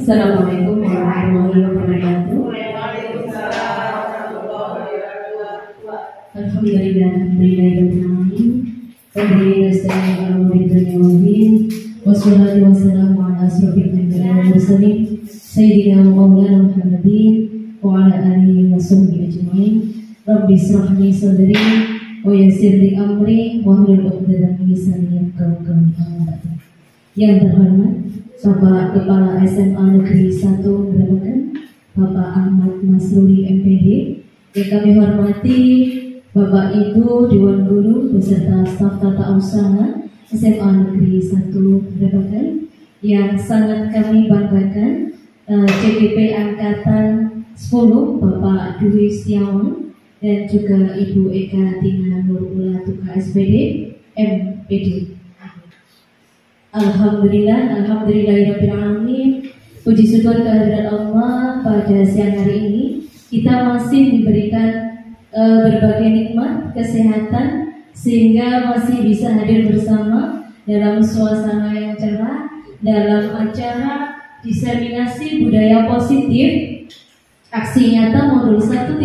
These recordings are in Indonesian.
Assalamualaikum warahmatullahi wabarakatuh. Alhamdulillahirobbilalamin. Wassalatu wassalamu ala asyrofil anbiya'i wal mursalin sayyidina wa maulana Muhammadin wa ala alihi wa sahbihi ajma'in. Rabbi shrah li sadri wa yassir li amri wahlul 'uqdatam min lisani yafqahu qawli. Yang terhormat Bapak Kepala SMA Negeri 1 Grabagan, Bapak Ahmad Masruri MPD. Yang kami hormati Bapak Ibu Dewan Guru beserta staf tata usaha SMA Negeri 1 Grabagan. Yang sangat kami banggakan CGP Angkatan 10 Bapak Dwi Setiawan dan juga Ibu Eka Tina Nurula Tuka SPD MPD. Alhamdulillahirobbilalamin. Puji syukur kehadirat Allah, pada siang hari ini kita masih diberikan berbagai nikmat kesehatan sehingga masih bisa hadir bersama dalam suasana yang cerah dalam acara diseminasi budaya positif aksi nyata modul 1.4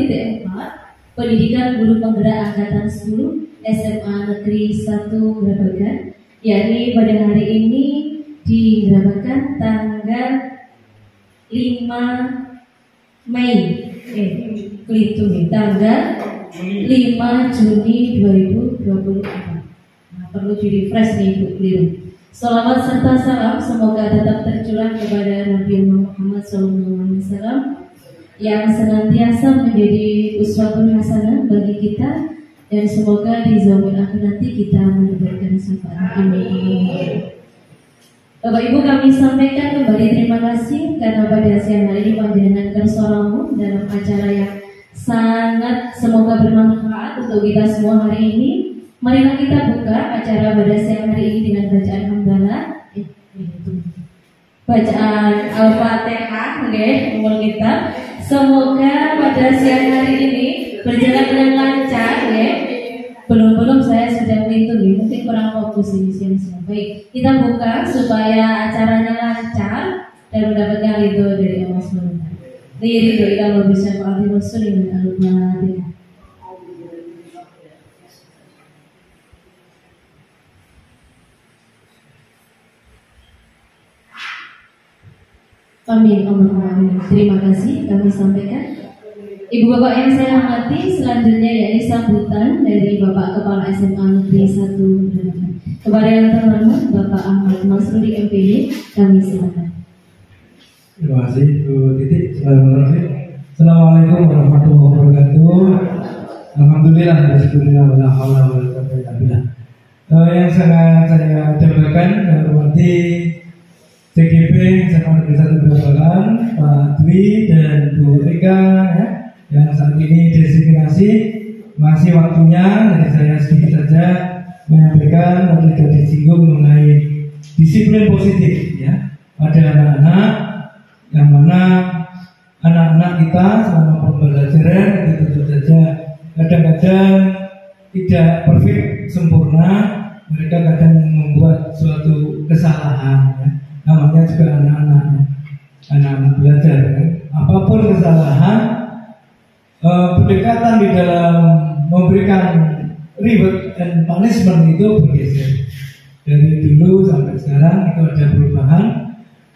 pendidikan guru penggerak angkatan 10 SMA Negeri 1 Grabagan, yakni pada hari ini digrabakan tanggal 5 Mei tanggal 5 Juni 2024. Perlu di refresh nih Bu keliru. Salawat serta salam semoga tetap tercurah kepada Nabi Muhammad SAW yang senantiasa menjadi uswatun hasanah bagi kita, dan semoga di zaman akhir nanti kita mendapatkan syafaat. Amin. Bapak Ibu, kami sampaikan kembali terima kasih karena pada siang hari ini panjenengan kersoramu dalam acara yang sangat semoga bermanfaat untuk kita semua hari ini. Marilah kita buka acara pada siang hari ini dengan bacaan hamdalah, bacaan Al-Fatihah, umur kita. Semoga pada siang hari ini berjalan dengan lancar, Belum saya sudah menghitung, mungkin kurang fokus ini siang-siang. Baik, kita buka supaya acaranya lancar dan mendapatkan ridho dari Allah SWT. Ridho Allah bisa berarti Rasulullah Al-Fatihah. Amin, Allahumma. Terima kasih kami sampaikan. Ibu bapak yang saya hormati, selanjutnya yakni sambutan dari Bapak Kepala SMA Negeri 1 Grabagan. Kepada yang terhormat Bapak Ahmad Masruri MPD, kami silakan. Terima kasih Bu Titik. Assalamualaikum warahmatullahi wabarakatuh. Alhamdulillah, bismillah, wala haula wala quwwata illa billah. Yang sangat saya dambakan dan hormati CGP SMA Negeri 1 Grabagan, Pak Dwi dan Bu Eka, yang saat ini diseminasi. Masih waktunya, jadi saya sedikit saja menyampaikan tadi sudah disinggung mengenai disiplin positif pada anak-anak, yang mana anak-anak kita selama pembelajaran itu tentu saja kadang-kadang tidak perfect sempurna, mereka kadang membuat suatu kesalahan, namanya juga anak-anak belajar. Apapun kesalahan, pendekatan di dalam memberikan reward and punishment itu bergeser. Dari dulu sampai sekarang itu ada perubahan.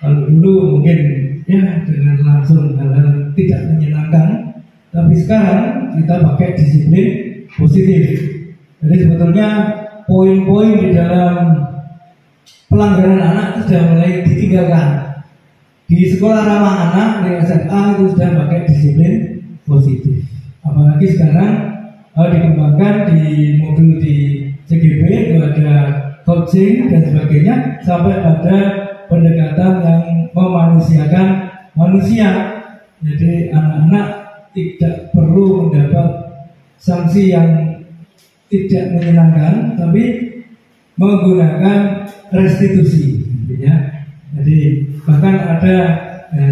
Kalau dulu mungkin dengan langsung hal-hal tidak menyenangkan, tapi sekarang kita pakai disiplin positif. Jadi sebetulnya poin-poin di dalam pelanggaran anak itu sudah mulai ditinggalkan. Di sekolah ramah anak, di SMA itu sudah pakai disiplin positif. Apalagi sekarang dikembangkan di modul di CGP itu ada coaching dan sebagainya, sampai pada pendekatan yang memanusiakan manusia. Jadi anak-anak tidak perlu mendapat sanksi yang tidak menyenangkan, tapi menggunakan restitusi. Jadi bahkan ada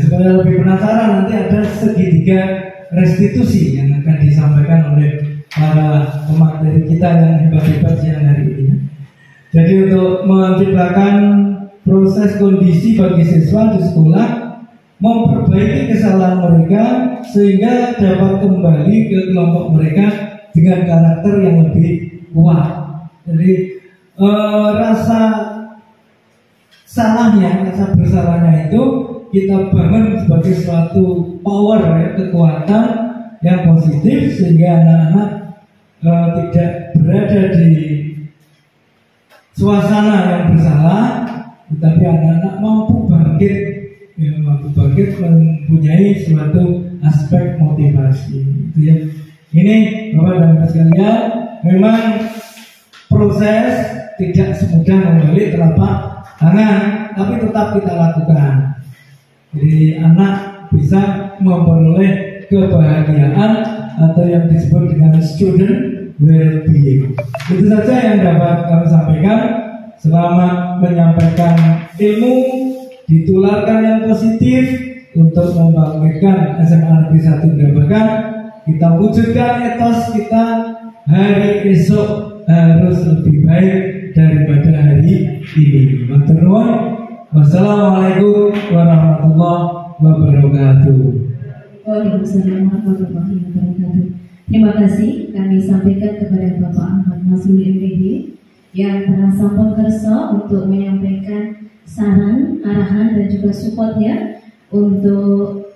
supaya lebih penasaran, nanti ada segitiga restitusi yang akan disampaikan oleh para pemateri kita yang hebat-hebat siang hari ini. Jadi untuk menciptakan proses kondisi bagi siswa di sekolah memperbaiki kesalahan mereka sehingga dapat kembali ke kelompok mereka dengan karakter yang lebih kuat. Jadi rasa salahnya, rasa bersalahnya itu kita bangun sebagai suatu power ya, kekuatan yang positif sehingga anak-anak tidak berada di suasana yang bersalah, tetapi anak-anak mampu bangkit mempunyai suatu aspek motivasi. Itu ya. Ini Bapak dan Ibu sekalian, memang proses tidak semudah membalik telapak tangan, tapi tetap kita lakukan. Jadi anak bisa memperoleh kebahagiaan atau yang disebut dengan student well-being. Itu saja yang dapat kami sampaikan. Selamat menyampaikan ilmu, ditularkan yang positif untuk membangkitkan SMA Negeri 1 Grabagan. Kita wujudkan etos kita hari esok harus lebih baik daripada hari ini. Matur nuwun. Wassalamualaikum warahmatullahi wabarakatuh. Waalaikumsalam warahmatullahi wabarakatuh. Terima kasih kami sampaikan kepada Bapak Ahmad Mazrul MPD yang telah sampun kersa untuk menyampaikan saran, arahan dan juga supportnya untuk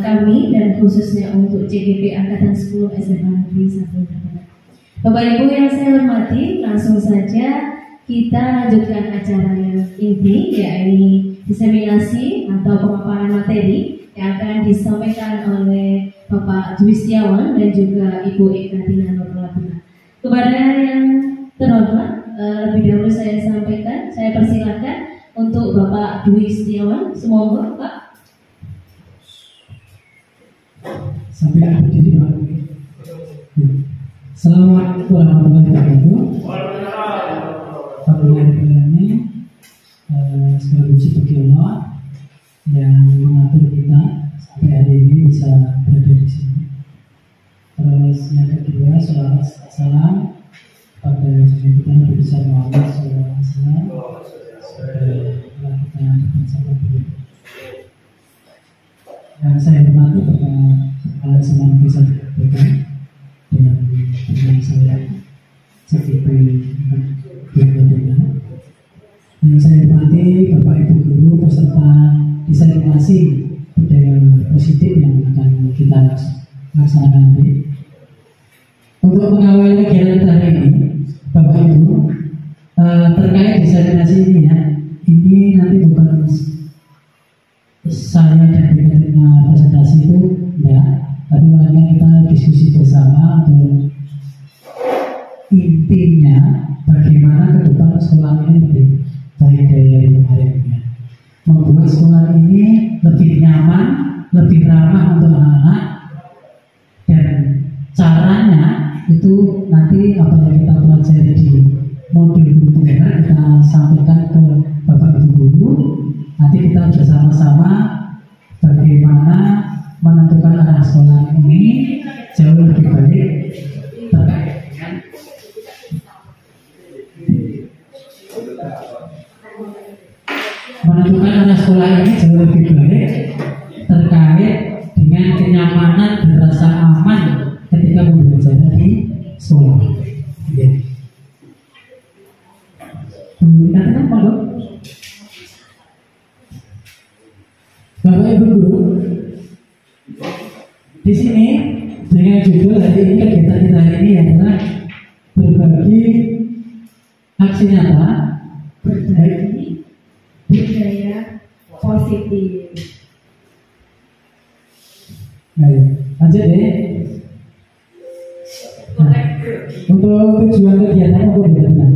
kami dan khususnya untuk CGP Angkatan 10 SMA Negeri 1 Grabagan. Bapak Ibu yang saya hormati, langsung saja kita lanjutkan acara yang inti, yakni diseminasi atau pemaparan materi yang akan disampaikan oleh Bapak Dwi Setiawan dan juga Ibu Eka Tina Nurlatuna. Kepada yang terhormat, lebih dahulu saya sampaikan, saya persilakan untuk Bapak Dwi Setiawan. Semoga Pak. Sampai berdiri Pak. Assalamualaikum warahmatullahi wabarakatuh. Alhamdulillah, segala puji bagi Allah yang mengatur kita sampai hari ini bisa berada di sini. Terus yang kedua, sholawat salam pada junjungan kita Nabi besar Muhammad SAW sebagai pelakukan bersama beliau. Yang saya hormati Bapak Kepala SMA Negeri 1 Grabagan dengan saya CGP yang saya hormati Bapak Ibu Guru beserta diseminasi budaya positif yang akan kita laksanakan nanti. Untuk mengawali kegiatan hari ini, Bapak Ibu, terkait diseminasi ini ya, ini nanti bukan saya dan dengan presentasi itu enggak, tapi makanya kita diskusi bersama untuk intinya bagaimana ke depan sekolah ini lebih baik dari kemarin, membuat sekolah ini lebih nyaman, lebih ramah untuk anak-anak, dan caranya itu nanti apa yang kita pelajari di modul berikutnya kita sampaikan ke Bapak Ibu Guru. Nanti kita bersama-sama bagaimana menentukan arah sekolah ini jauh lebih baik terkait dengan menentukan arah sekolah ini jauh lebih baik terkait dengan kenyamanan dan rasa aman ketika belajar di sekolah. Katakan Pak Dok. Bapak Ibu Guru, di sini dengan judul hari ini kegiatan kita hari ini adalah berbagi aksi nyata, berbagi budaya positif. Ayo, lanjut deh. Untuk tujuan kegiatan apa bagaimana?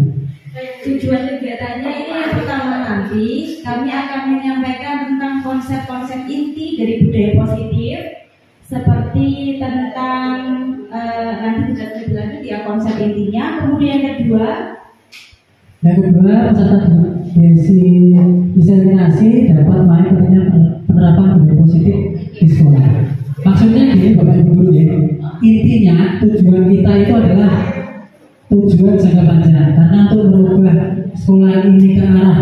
Tujuan kegiatannya ini yang pertama nanti kami akan menyampaikan tentang konsep-konsep inti dari budaya positif, seperti tentang nanti tidak lebih lanjut ya konsep intinya. Kemudian yang kedua peserta diseminasi dapat main penerapan budaya positif di sekolah. Maksudnya gini Bapak Ibu Guru ya, intinya tujuan kita itu adalah tujuan jangka panjang, karena untuk merubah sekolah ini ke arah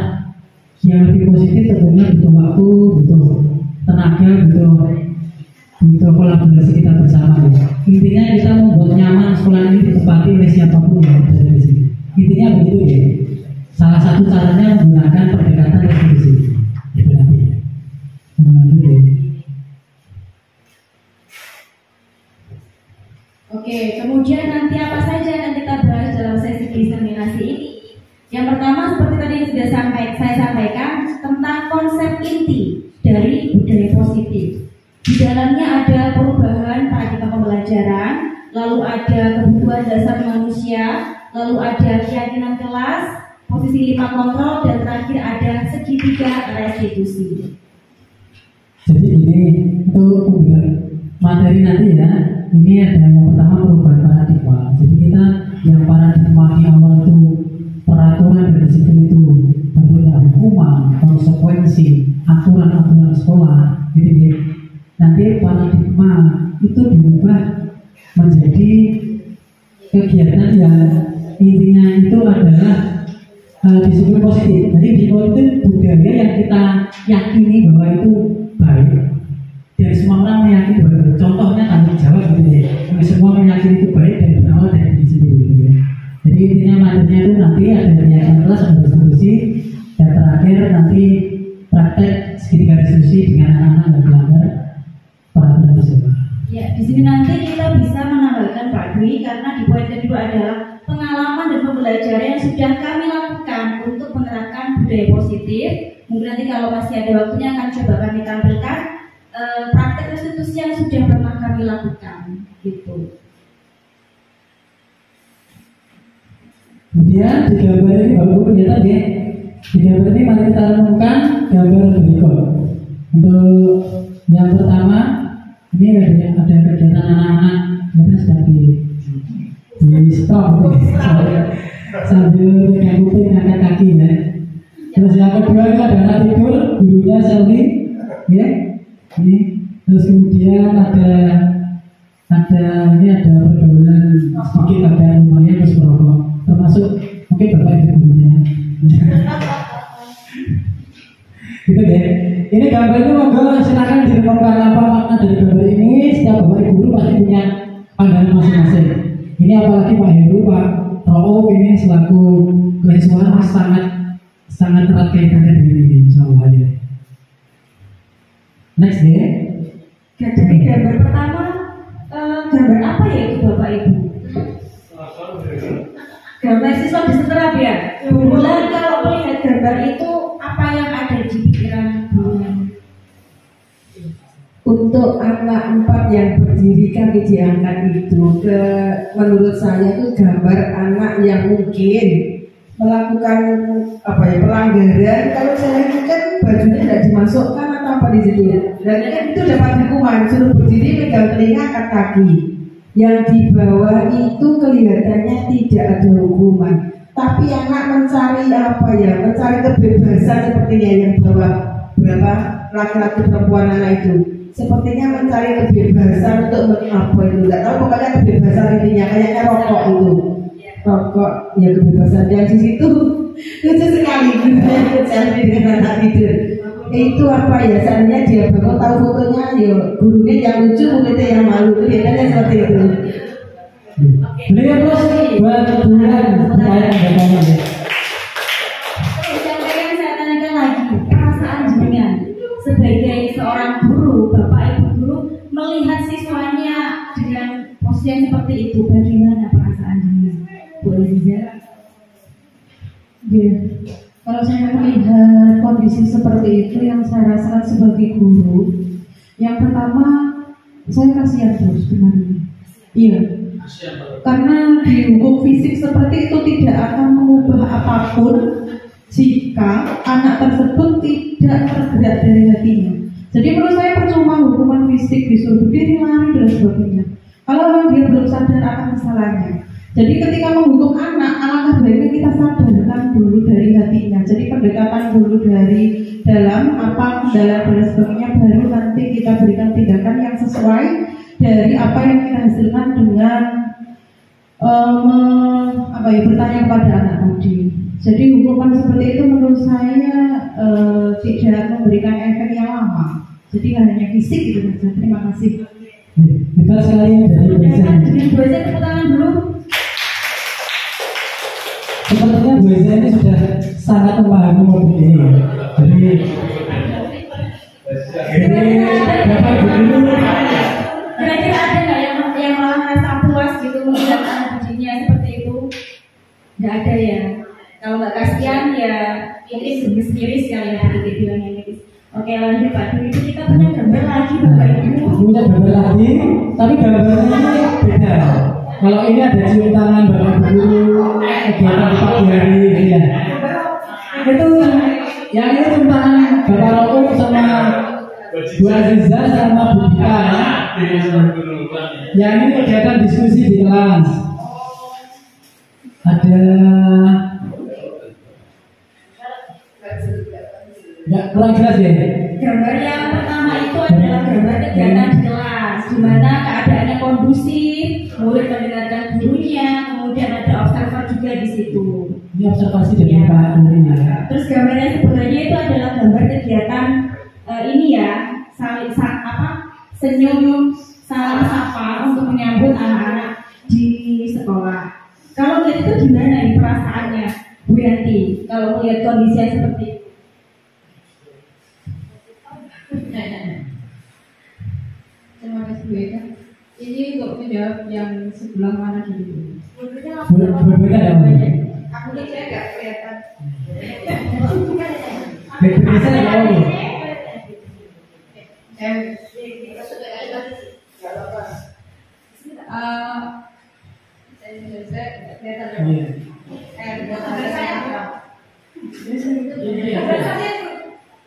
yang lebih positif tentunya butuh waktu, butuh tenaga, butuh kolaborasi kita bersama ya. Intinya kita membuat nyaman sekolah ini ditempati oleh siapapun yang berada di sini. Intinya begitu ya. Salah satu caranya menggunakan pendekatan restitusi. Itu nanti ya. Oke, kemudian nanti apa saja yang kita bahas dalam sesi diseminasi ini? Yang pertama seperti tadi yang sudah saya sampaikan tentang konsep inti dari budaya positif. Di dalamnya ada perubahan paradigma pembelajaran, lalu ada kebutuhan dasar manusia, lalu ada keyakinan kelas, posisi 5 kontrol, dan terakhir ada segitiga restitusi. Jadi ini untuk materi nanti ya, ini ada yang pertama perubahan paradigma. Jadi kita yang paradigma di awal itu peraturan dan disiplin itu bentuknya hukuman, konsekuensi, aturan-aturan sekolah, gitu ya. Nanti paradigma itu diubah menjadi kegiatan yang intinya itu adalah disiplin positif. Jadi disiplin itu budaya yang kita yakini bahwa itu baik dan semua orang meyakini bahwa itu. Contohnya tanggung jawab gitu ya. Semua meyakini itu baik dan berawal dari diri sendiri gitu ya. Jadi intinya materinya itu nanti ada keyakinan kelas, ada diskusi, dan terakhir nanti praktek segitiga restitusi dengan anak-anak yang melanggar peraturan sekolah. Ya, di sini nanti kita bisa menambahkan Pak Dwi karena di poin kedua adalah pengalaman dan pembelajaran yang sudah kami lakukan untuk menerapkan budaya positif. Mungkin nanti kalau masih ada waktunya akan coba kami tampilkan praktek restitusi yang sudah pernah kami lakukan, gitu. Kemudian di gambar ini Bapak Ibu kelihatan ya. Di gambar ini mari kita renungkan gambar berikut. Untuk yang pertama ini ada kegiatan anak-anak kita sedang di stop sambil pegang kuping angkat kaki ya. Terus yang kedua itu ada anak tidur, gurunya selfie ya. Ini terus kemudian ada pergaulan sedikit, ada lumayan terus merokok, termasuk mungkin bapak ibu gurunya. Gitu deh. Ini gambar ini monggo silakan direnungkan apa makna dari gambar ini. Setiap bapak ibu guru pasti punya pandangan masing-masing. Ini apalagi Pak Heru, Pak Ro'o ini selaku mahasiswa sangat erat kaitannya dengan ini, insyaallah ya. Next deh. Jadi gambar pertama gambar apa ya itu Bapak Ibu? Gambar siswa diseterap ya. Mulai kalau melihat gambar itu apa yang ada di pikiran Bu? Untuk anak 4 yang berdiri kami diangkat itu, menurut saya itu gambar anak yang mungkin melakukan pelanggaran. Kalau saya kan bajunya tidak dimasukkan atau apa di situ, dan kan itu dapat hukuman, suruh berdiri pegang telinga angkat kaki. Yang di bawah itu kelihatannya tidak ada hukuman, tapi anak mencari mencari kebebasan sepertinya. Yang bawah berapa laki-laki perempuan anak itu sepertinya mencari kebebasan untuk nggak tahu, pokoknya kebebasan intinya kayaknya rokok ya, kebebasan. Dan di situ lucu sekali selfie dengan anak tidur itu seandainya dia baru tahu fotonya ya gurunya yang lucu, muridnya yang malu, kelihatannya seperti itu. Beliau terus buat bulan supaya ada ya. Saya tanyakan lagi, perasaan jenengan sebagai seorang guru, Bapak Ibu guru melihat siswanya dengan posisi yang seperti itu, bagaimana perasaan jenengan? Boleh dijelaskan? Ya, kalau saya melihat kondisi seperti itu, yang saya rasakan sebagai guru, yang pertama saya kasihan terus sebenarnya. Iya, karena di hukum fisik seperti itu tidak akan mengubah apapun jika anak tersebut tidak tergerak dari hatinya. Jadi menurut saya percuma hukuman fisik, disuruh berdiri, lari dan sebagainya, kalau memang dia belum sadar akan kesalahannya. Jadi ketika menghukum anak, alangkah baiknya kita sadarkan dulu dari hatinya. Jadi pendekatan dulu dari dalam apa kendala dan sebagainya, baru nanti kita berikan tindakan yang sesuai dari apa yang kita hasilkan dengan bertanya kepada anak tadi. Jadi hukuman seperti itu menurut saya tidak memberikan efek yang lama. Jadi nggak hanya fisik gitu saja. Terima kasih. Kita sekali dari Dengan dosen. Bu Eza tepuk tangan dulu. Sepertinya Bu Eza ini sudah sangat memahami mobil ini. Jadi Bapak Guru, Kira-kira ada nggak yang malah merasa puas gitu melihat anak didiknya seperti itu? Nggak ada ya. Kalau nggak kasihan ya mungkin miris-miris kali ya adik bilangnya miris. Oke lanjut Pak Dwi, itu kita punya gambar lagi Bapak Ibu. punya gambar lagi, tapi gambarnya ini beda. Kalau ini ada cium tangan Bapak Guru, kegiatan di pagi hari, ya. Itu yang ini cium tangan Bapak Rauf sama Bu Aziza sama Bu Dika. Yang ini kegiatan diskusi di kelas. Ada nggak kurang jelas ya? Gambar yang pertama itu adalah gambar kegiatan di kelas, di mana keadaannya kondusif, murid mendengarkan gurunya, kemudian ada observer juga di situ. Ini observasi dari Pak Guru ya. Terus gambarnya sebenarnya itu adalah gambar kegiatan ini ya, senyum, salam sapa untuk menyambut anak-anak di sekolah. Kalau lihat itu gimana nih perasaannya Bu Yanti? Kalau melihat kondisi yang seperti itu? Terima kasih Bu Eka. Ini untuk menjawab yang sebelah mana dulu? Berbeda ya, Pak? Aku ini saya nggak kelihatan. Berbeda ya,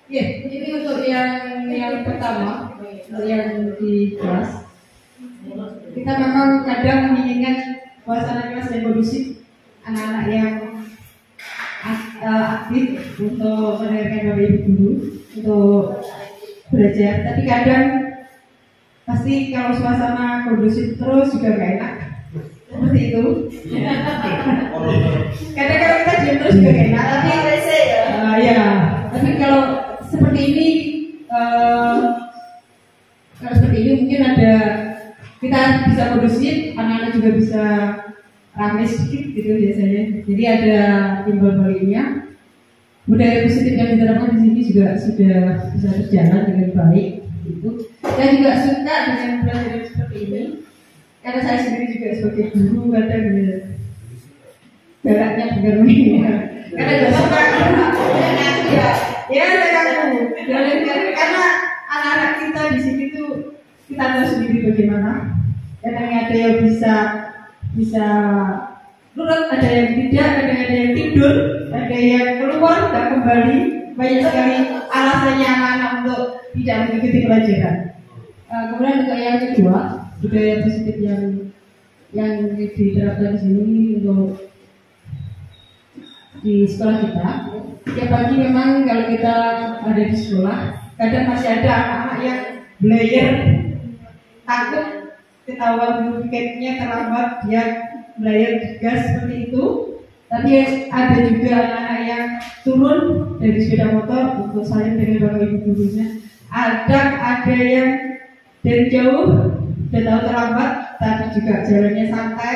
Ya, ini untuk yang pertama, untuk yang di kelas. Kita memang kadang menginginkan suasana kelas yang kondusif, anak-anak yang aktif untuk mendengarkan Bapak Ibu guru untuk belajar. Tapi kadang pasti kalau suasana kondusif terus juga gak enak. Seperti itu. Kadang kalau kita diam terus juga gak enak. Tapi ya. Tapi kalau seperti ini, mungkin ada kita bisa kondusif, anak-anak juga bisa ramai sedikit gitu biasanya. Jadi ada imbal-imbalinya. Budaya positif yang diterapkan di sini juga sudah bisa berjalan dengan baik. Gitu. Saya juga suka dengan pelajaran seperti ini. Karena saya sendiri juga sebagai guru kadang galaknya benar ini. Karena gak suka ya kamu. Karena anak-anak kita di sini tuh kita tahu sendiri bagaimana. Kadang ada yang bisa nurut, ada yang tidak, kadang ada yang tidur, ada yang keluar dan kembali. Banyak sekali alasannya anak-anak untuk tidak mengikuti pelajaran. Kemudian untuk yang kedua, budaya positif yang diterapkan di sini untuk di sekolah kita. Setiap pagi memang kalau kita ada di sekolah, kadang masih ada anak-anak yang belajar takut ketahuan guru piketnya terlambat, dia belajar gas seperti itu. Tapi ada juga anak-anak yang turun dari sepeda motor untuk saling dengan bapak ibu gurunya. Ada yang dari jauh dan tahu terlambat, tapi juga jalannya santai.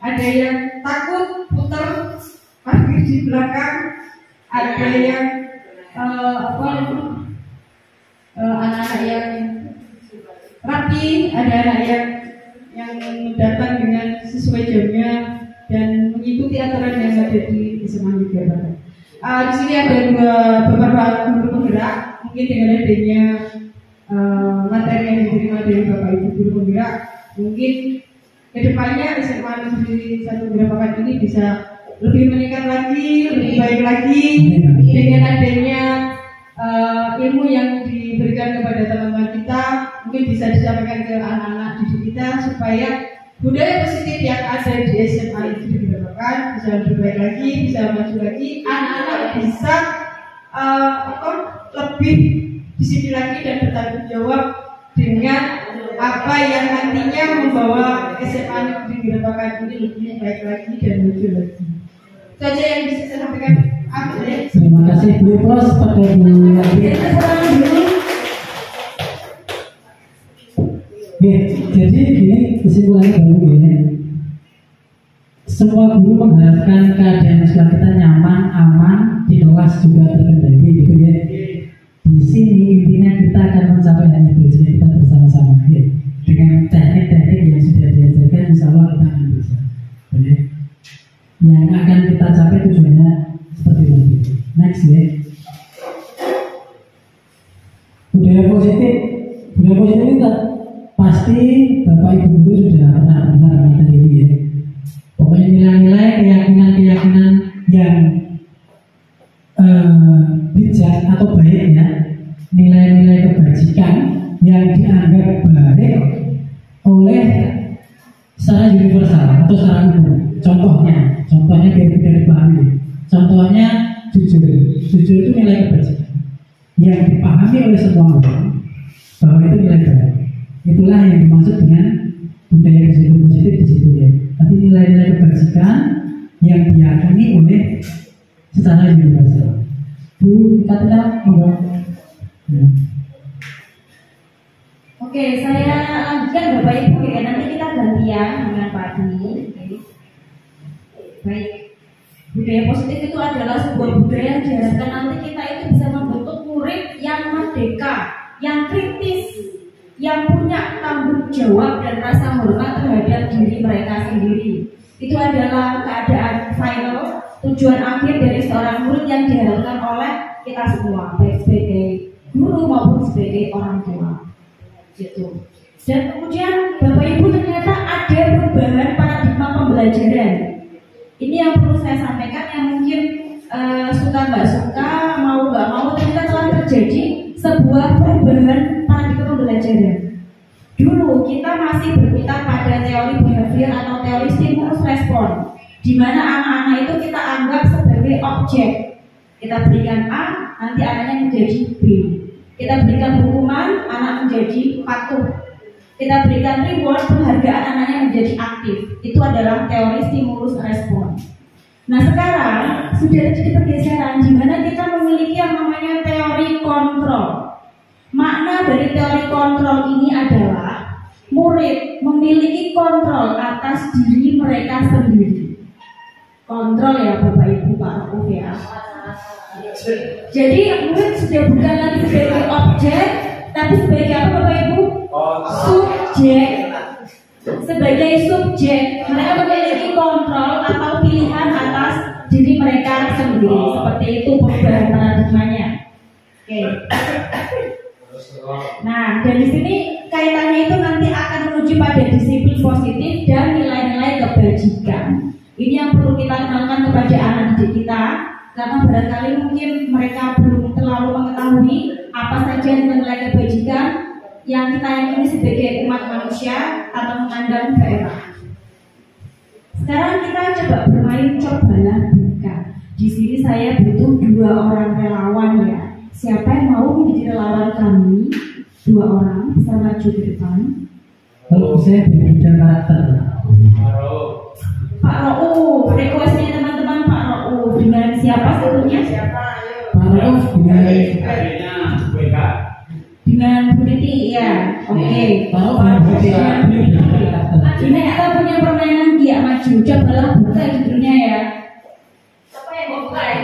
Ada yang takut putar parkir di belakang. Ada yang anak-anak yang rapi, ada anak yang datang dengan sesuai jamnya dan mengikuti aturan yang ada di SMA Negeri Barat. Di sini ada beberapa guru penggerak, mungkin dengan adanya materi yang diterima dari Bapak Ibu guru penggerak, mungkin kedepannya SMA Negeri 1 Barat ini bisa lebih meningkat lagi, lebih baik lagi dengan adanya ilmu yang diberikan kepada teman-teman kita, mungkin bisa disampaikan ke anak-anak didik kita supaya budaya positif yang ada di SMA itu dikembangkan, bisa lebih baik lagi, bisa maju lagi, anak-anak bisa lebih disiplin lagi dan bertanggung jawab dengan apa yang nantinya membawa SMA negeri dikembangkan ini lebih baik lagi dan maju lagi. Itu aja yang bisa saya sampaikan. Terima kasih Bu Pros pada Bu Yanti. Oke, jadi gini kesimpulannya baru ya. Semua guru mengharapkan keadaan siswa kita nyaman, aman, di kelas juga terkendali gitu ya. Di sini intinya kita akan mencapai hal itu jika kita bersama-sama ya. Dengan teknik-teknik yang sudah diajarkan, insya Allah kita akan bisa. Ya. Yang akan kita capai tujuannya seperti itu. Next ya. Budaya positif itu pasti Bapak Ibu guru sudah pernah mendengar materi ini ya. Pokoknya nilai-nilai keyakinan-keyakinan yang bijak atau baik ya, nilai-nilai kebajikan yang dianggap baik oleh secara universal atau secara umum. Contohnya dari dipahami. Contohnya jujur itu nilai kebajikan yang dipahami oleh semua orang bahwa itu nilai baik. Itulah yang dimaksud dengan budaya positif di situ ya. Tapi nilai-nilai kebajikan yang diyakini oleh secara universal. Bu Katrina, mohon. Oke, saya lanjutkan Bapak Ibu ya. Nanti kita gantian dengan Pak Dwi. Baik. Budaya positif itu adalah sebuah budaya yang diharapkan nanti kita itu bisa membentuk murid yang merdeka, yang kritis, yang punya tanggung jawab dan rasa hormat terhadap diri mereka sendiri. Itu adalah keadaan final, tujuan akhir dari seorang murid yang diharapkan oleh kita semua, baik sebagai guru maupun sebagai orang tua. Gitu. Dan kemudian Bapak Ibu ternyata ada perubahan paradigma pembelajaran. Ini yang perlu saya sampaikan, yang mungkin suka nggak suka, mau nggak mau, ternyata telah terjadi sebuah perubahan paradigma pembelajaran. Dulu kita masih berkutat pada teori behavior atau teori stimulus respon, di mana anak-anak itu kita anggap sebagai objek. Kita berikan A, nanti anaknya menjadi B. Kita berikan hukuman, anak menjadi patuh. Kita berikan reward, penghargaan, anaknya menjadi aktif. Itu adalah teori stimulus respon. Nah sekarang sudah terjadi pergeseran di mana kita memiliki yang namanya teori kontrol. Makna dari teori kontrol ini adalah murid memiliki kontrol atas diri mereka sendiri. Kontrol ya Bapak Ibu Pak Rauf ya. Jadi murid sudah bukan lagi sebagai objek, tapi sebagai apa Bapak Ibu? Subjek. Sebagai subjek, mereka memiliki kontrol atau pilihan atas diri mereka sendiri. Seperti itu perubahan paradigmanya. Oke. Nah, dari sini kaitannya itu nanti akan menuju pada disiplin positif dan nilai-nilai kebajikan. Ini yang perlu kita kenalkan kepada anak didik kita, karena barangkali mungkin mereka belum terlalu mengetahui apa saja nilai kebajikan yang kita yakini sebagai umat manusia atau memandang daerah. Sekarang kita coba bermain cobalah buka. Di sini saya butuh 2 orang relawan ya. Siapa yang mau menjadi relawan kami? 2 orang bisa maju ke depan. Kalau saya berbicara karakter. Pak Rauf, requestnya teman-teman Pak Rauf. Dengan siapa satunya? Pak Rauf dengan Bu Titi ya. Oke. Pak Rauf dengan Bu Titi. Ini kita punya permainan dia maju. Cobalah buka judulnya ya. Siapa yang mau buka ya?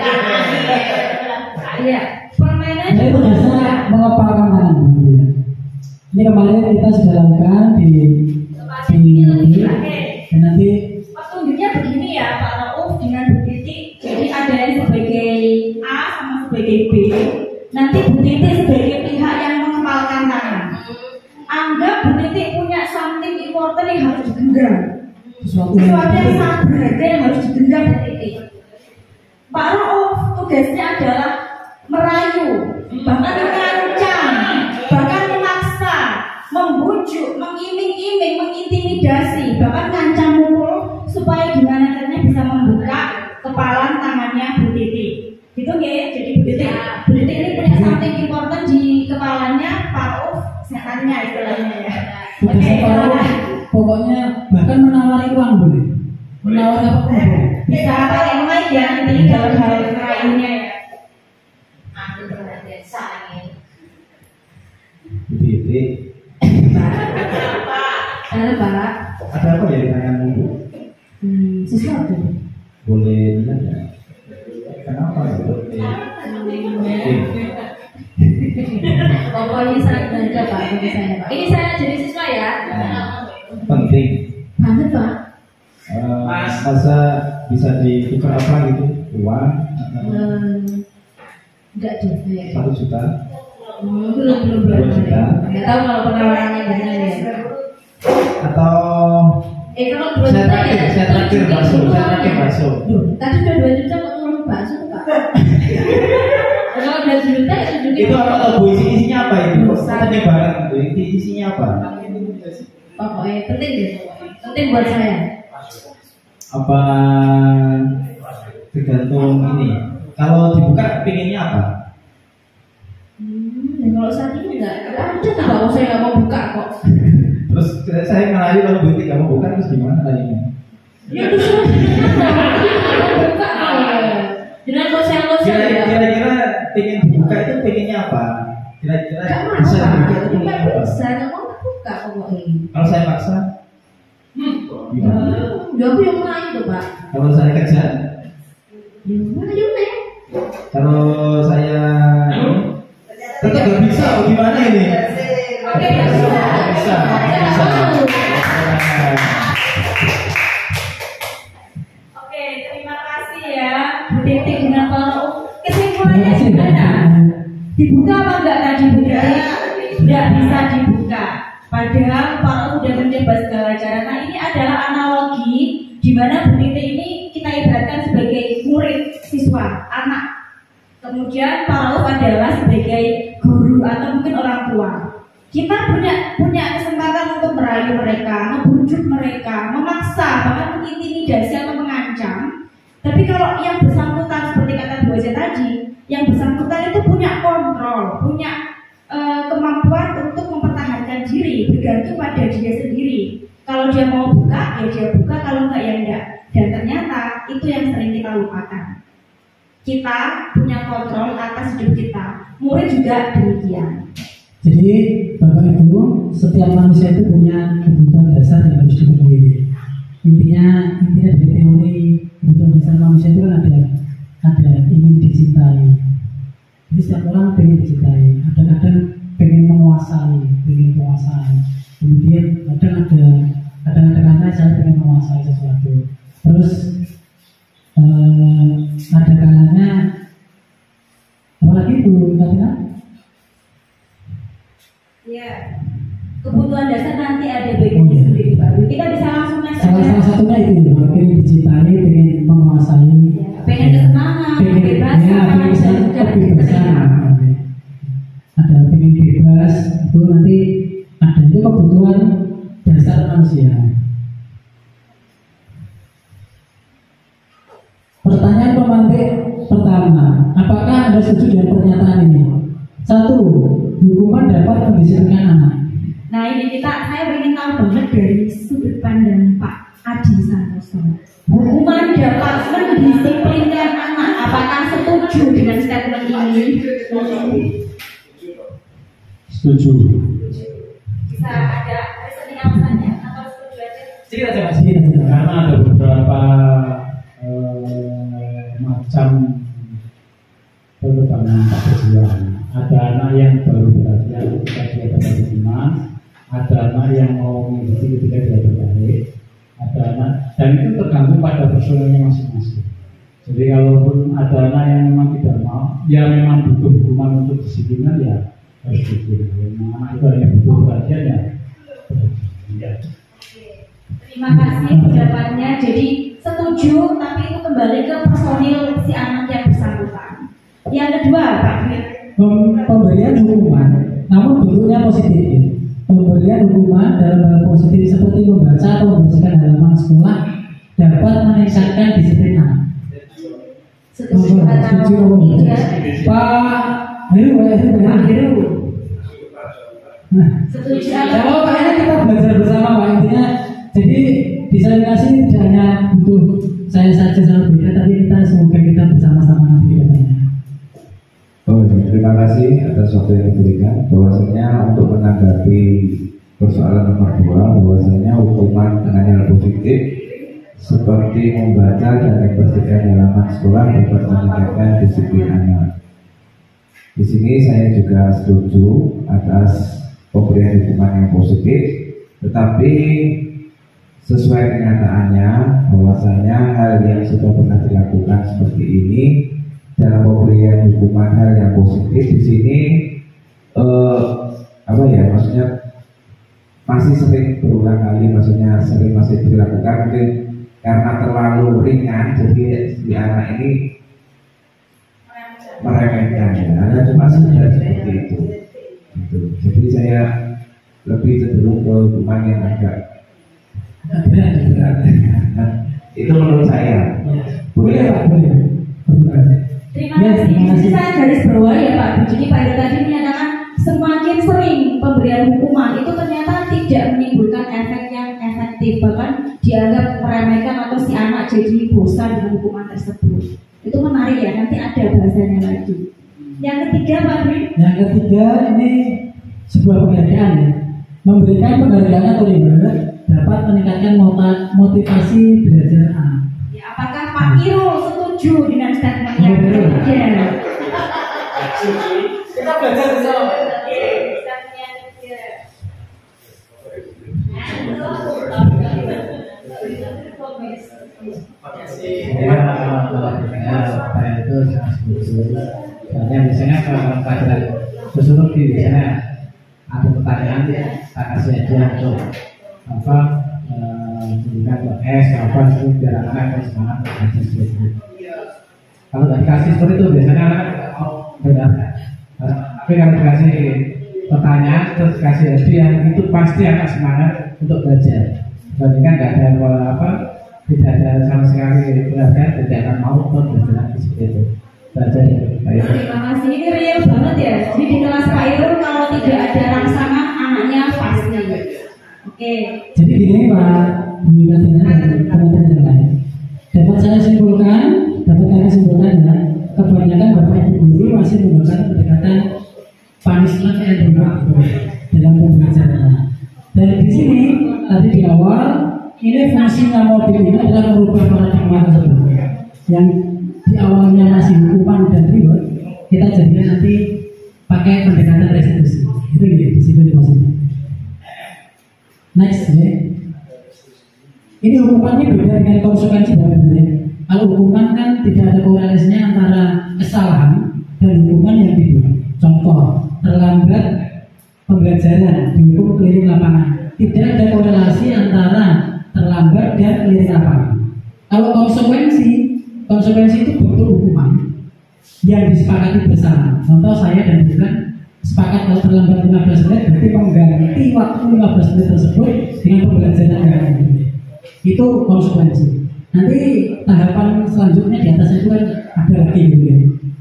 Iya. Permainan saya itu biasa mengepalkan tangan. Ini kemarin kita sudah lakukan di dan nanti petunjuknya begini ya Pak Rauf dengan Bu Titi. Jadi ada yang sebagai A sama sebagai B. Nanti Bu Titi sebagai pihak yang mengepalkan tangan. Anggap Bu Titi punya something important yang harus digenggam. Sesuatu yang sangat berharga yang harus digenggam Bu Titi. Pak Rauf tugasnya adalah merayu, bahkan mengancam, bahkan memaksa, membujuk, mengiming-iming, mengintimidasi, bahkan ngancam mukul supaya gimana caranya bisa membuka kepalan tangannya Bu Titi. Gitu nggih? Jadi Bu Titi ini punya something important di kepalanya, Pak Rauf setannya istilahnya ya. Oke, pokoknya bahkan menawari uang boleh. Menawari apa pun boleh. Bisa pakai mic ya nanti dalam hal merayunya ya. Titik. Gimana Pak? Ada apa ya di tanganmu? Sesuatu. Boleh bilang ya? Kenapa? Pokoknya sangat berharga Pak bagi saya Pak. Ini saya jadi siswa ya. Penting. Banget Pak. Masa bisa ditukar apa gitu? Uang? Enggak deh kayak 1 juta? belum 2 juta? nggak tahu kalau penawarannya gimana ya. Atau Kalau 2 juta ya saya traktir bakso. Tadi sudah 2 juta kok tolong bakso Pak. Kalau 2 juta itu juga. Itu apa tau Bu? Isinya apa itu? Katanya barang itu isinya apa? Pokoknya penting deh. Penting buat saya. Apa tergantung ini? Kalau dibuka pengennya apa? Kalau saat ini enggak ada kalau saya nggak mau buka kok. Terus saya ngalahin kalau Bu nggak mau buka terus gimana lainnya? Ya terus buka dengan konsel-konsel ya. Kira-kira pengen dibuka itu pengennya apa? Kira-kira bisa dibuka itu pengennya apa? Bisa nggak mau buka pokoknya. Kalau saya paksa, gimana? Ya aku yang lain tuh Pak. Kalau saya kejar, Ya mana yang lain? kalau saya tetap nggak bisa, gimana ini? Oke, Bisa. Oke, terima kasih ya Bu Titi dengan Pak. Kesimpulannya gimana? Dibuka apa enggak tadi Bu Titi? Tidak bisa dibuka. Padahal Pak sudah mencoba segala cara. Nah ini adalah analogi di mana Bu Titi ini kita ibaratkan sebagai murid, siswa, anak. Kemudian Pak Rauf adalah sebagai guru atau mungkin orang tua. Kita punya kesempatan untuk merayu mereka, membujuk mereka, memaksa, bahkan mengintimidasi atau mengancam. Tapi kalau yang bersangkutan seperti kata Bu Aja tadi, yang bersangkutan itu punya kontrol, punya kemampuan untuk mempertahankan diri, bergantung pada dia sendiri. Kalau dia mau buka, ya dia buka, kalau enggak ya enggak. Dan ternyata itu yang sering kita lupakan. Kita punya kontrol atas hidup kita. Murid juga demikian. Jadi Bapak Ibu, setiap manusia itu punya kebutuhan dasar yang harus dipenuhi. Intinya dari teori kebutuhan dasar manusia itu kan ada ingin dicintai. Jadi setiap orang pengen dicintai. Kadang-kadang pengen menguasai, pengen menguasai. Kemudian kadang-kadang saya pengen menguasai sesuatu. Terus ada kalanya apalagi Bu Katina? Ya, kebutuhan dasar nanti ada bagiannya sendiri Pak. Kita bisa langsung masuk. Salah satunya itu pengen dicintai, pengen menguasai, Pengen kesenangan, kebebasan, kebebasan. Ada pengen bebas, itu nanti ada itu kebutuhan dasar manusia. Pertanyaan pemantik pertama, apakah Anda setuju dengan pernyataan ini? 1. Hukuman dapat mendisiplinkan anak. Nah ini saya ingin tahu banget dari sudut pandang Pak Adi Santoso. Hukuman dapat mendisiplinkan anak. Apakah setuju dengan statement ini? Setuju. Bisa ada reasoning alasannya atau setuju aja? Sedikit aja Mas. Karena ada beberapa macam pengembangan kejiwaan. Ada anak yang baru belajar ketika dia berada di mas, ada anak yang mau mengikuti ketika dia berbalik, ada anak, dan itu tergantung pada personalnya masing-masing. Jadi kalaupun ada anak yang memang tidak mau, ya memang butuh hukuman untuk disiplinan, ya harus disiplin. Memang anak itu hanya butuh perhatian, ya. Terima kasih pendapatannya. Jadi setuju, tapi itu kembali ke personil si anak yang bersangkutan. Yang kedua, Pak Dwi. Pemberian hukuman, namun bentuknya positif. Pemberian hukuman dalam hal positif seperti membaca atau membersihkan halaman sekolah dapat meningkatkan disiplin anak. Setuju kata tiga. Pak Heru. Setuju Kalau kayaknya kita belajar bersama Pak, intinya. Jadi disalinisasi tidak hanya butuh saya saja sama beda, tapi kita semoga kita bersama-sama nanti ke depannya. Oh, terima kasih atas waktu yang diberikan. Bahwasanya untuk menanggapi persoalan nomor 2, bahwasanya hukuman dengan nilai positif seperti membaca dan membersihkan halaman sekolah dapat meningkatkan disiplin anak. Di sini saya juga setuju atas pemberian hukuman yang positif, tetapi sesuai kenyataannya bahwasanya hal yang sudah pernah dilakukan seperti ini dalam pemberian hukuman hal yang positif di sini maksudnya masih sering berulang kali, maksudnya sering masih dilakukan mungkin karena terlalu ringan, jadi si anak ini meremehkan ya. Ada cuma sekedar seperti itu. Gitu. Jadi saya lebih cenderung ke hukuman yang agak berat. Itu menurut saya. Boleh Pak, boleh. Terima kasih. Saya garis bawah ya Pak. Jadi Pak Ida tadi menyatakan semakin sering pemberian hukuman itu ternyata tidak menimbulkan efek yang efektif, bahkan dianggap meremehkan atau si anak jadi bosan dengan hukuman tersebut. Itu menarik ya, nanti ada bahasanya lagi. Yang ketiga Pak Dwi? Yang ketiga ini sebuah penghargaan ya. Memberikan penghargaan atau reward dapat meningkatkan motivasi belajar anak. Ya, apakah Pak Irul setuju dengan statement yang ketiga? Kita belajar bersama. Saya itu sangat setuju. Soalnya biasanya kalau pelajaran sosiologi biasanya ada pertanyaan tak kasih aja untuk pendidikan untuk itu biar anak semangat belajar seperti itu. Kalau nggak dikasih seperti itu biasanya anak benar. Tapi kalau dikasih pertanyaan terus kasih hadiah itu pasti anak semangat untuk belajar. Dibandingkan nggak ada tidak ada sama sekali belajar, tidak akan mau untuk belajar seperti itu. Belajar ya. Terima kasih. Ini real banget ya. Jadi di kelas Pak Irul kalau tidak ada rangsangan anaknya pasti. Oke. Jadi gini Pak Bu Katina dan teman-teman yang lain. Dapat saya simpulkan ya, kebanyakan Bapak Ibu guru masih menggunakan pendekatan punishment and reward dalam pembelajaran. Dan di sini tadi di awal ini fungsinya modul ini adalah merubah paradigma tersebut. Yang di awalnya masih hukuman dan reward, kita jadikan nanti pakai pendekatan restitusi. Itu ya disiplin positif. Next ya. Ini hukumannya beda dengan konsekuensi sebenarnya. Kalau hukuman kan tidak ada korelasinya antara kesalahan dan hukuman yang dibuat. Contoh, terlambat pembelajaran dihukum keliling lapangan. Tidak ada korelasi antara terlambat dan keliling lapangan. Kalau konsekuensi itu bentuk hukuman yang disepakati bersama. Contoh saya dan bukan sepakat kalau terlambat 15 menit berarti mengganti waktu 15 menit tersebut dengan pembelajaran yang itu konsekuensi. Nanti tahapan selanjutnya di atas itu kan ada lagi gitu ya.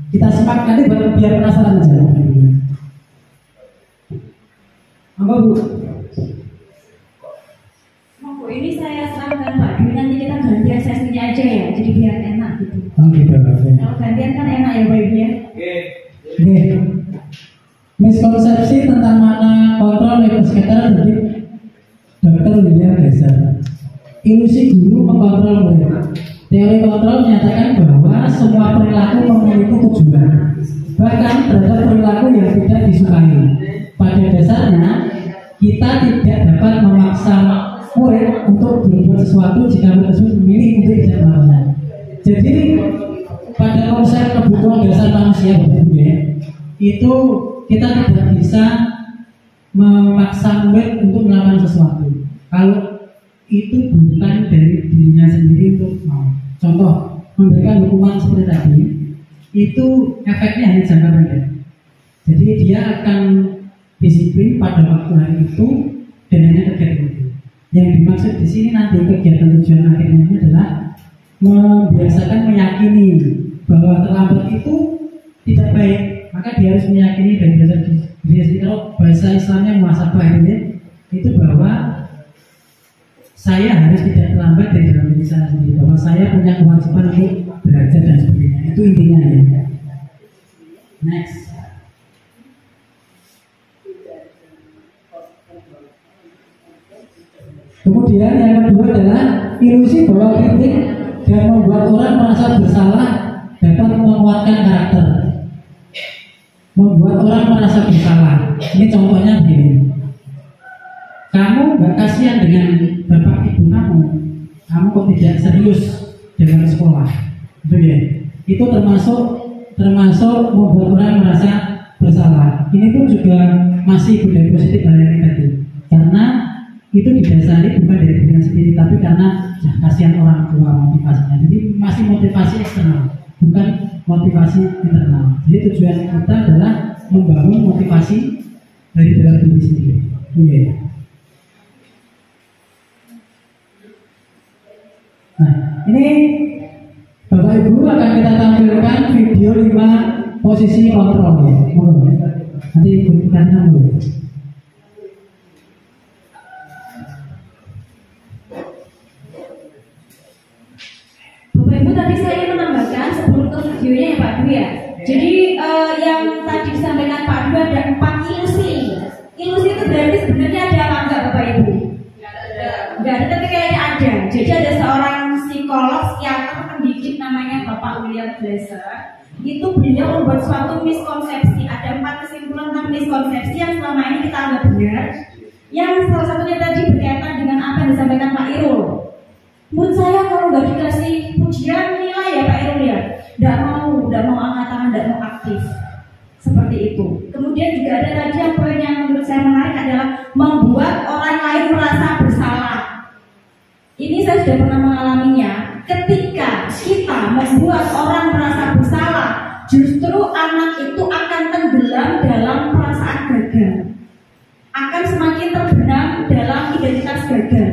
Kita semak nanti biar penasaran aja. Apa Bu? Bu, ini saya serahkan Pak Dwi, nanti kita gantian sesinya aja ya, jadi biar enak gitu. Oh gitu. Kalau gantian kan enak ya Pak Dwi ya. Oke. Miskonsepsi tentang mana kontrol neurosekitar dari Dr. William Glasser. Ilusi guru mengkontrol murid. Teori kontrol menyatakan bahwa semua perilaku memiliki tujuan, bahkan terhadap perilaku yang tidak disukai. Pada dasarnya, kita tidak dapat memaksa murid untuk berbuat sesuatu jika murid tersebut memilih untuk tidak melakukannya. Jadi, pada konsep kebutuhan dasar manusia itu kita tidak bisa memaksa murid untuk melakukan sesuatu. Kalau itu bukan dari dirinya sendiri untuk mau. Contoh, memberikan hukuman seperti tadi, itu efeknya hanya jangka pendek. Jadi dia akan disiplin pada waktu hari itu dan hanya kegiatan itu. Yang dimaksud di sini nanti kegiatan tujuan akhirnya adalah membiasakan meyakini bahwa terlambat itu tidak baik. Maka dia harus meyakini dan belajar diri sendiri. Kalau bahasa Islamnya muhasabah itu bahwa saya harus tidak terlambat dari dalam diri saya sendiri, bahwa saya punya kewajiban untuk belajar dan sebagainya. Itu intinya ya. Next. Kemudian yang kedua adalah ilusi bahwa kritik dan membuat orang merasa bersalah dapat menguatkan karakter. Membuat orang merasa bersalah. Ini contohnya begini. Kamu gak kasihan dengan bapak ibu kamu kok tidak serius dengan sekolah, gitu ya. Itu termasuk membuat orang merasa bersalah. Ini pun juga masih budaya positif hal yang tadi, karena itu didasari bukan dari diri sendiri, tapi karena kasihan orang tua motivasinya. Jadi masih motivasi eksternal, bukan motivasi internal. Jadi tujuan kita adalah membangun motivasi dari dalam diri sendiri. Okay. Nah, ini Bapak Ibu akan kita tampilkan video 5 posisi kontrol ya. Nanti bukan dulu. Bapak Ibu, tadi saya ingin menambahkan sebelum ke videonya ya Pak Dwi ya. Jadi yang tadi disampaikan Pak Dwi ada 4 ilusi. Ilusi itu berarti sebenarnya ada apa enggak Bapak Ibu? Enggak ada, tapi kayaknya ada. Jadi ada seorang psikolog, psikiater, pendidik namanya Bapak William Glasser. Itu beliau membuat suatu miskonsepsi. Ada 4 kesimpulan tentang miskonsepsi yang selama ini kita anggap benar. Yang salah satunya tadi berkaitan dengan apa yang disampaikan Pak Irul. Menurut saya kalau nggak dikasih pujian nilai ya Pak Irul ya, nggak mau angkat tangan, nggak mau aktif. Seperti itu. Kemudian juga ada tadi yang poin yang menurut saya menarik adalah membuat orang lain merasa bersalah. Ini saya sudah pernah mengalaminya. Ketika kita membuat orang merasa bersalah, justru anak itu akan tenggelam dalam perasaan gagal. Akan semakin terbenam dalam identitas gagal.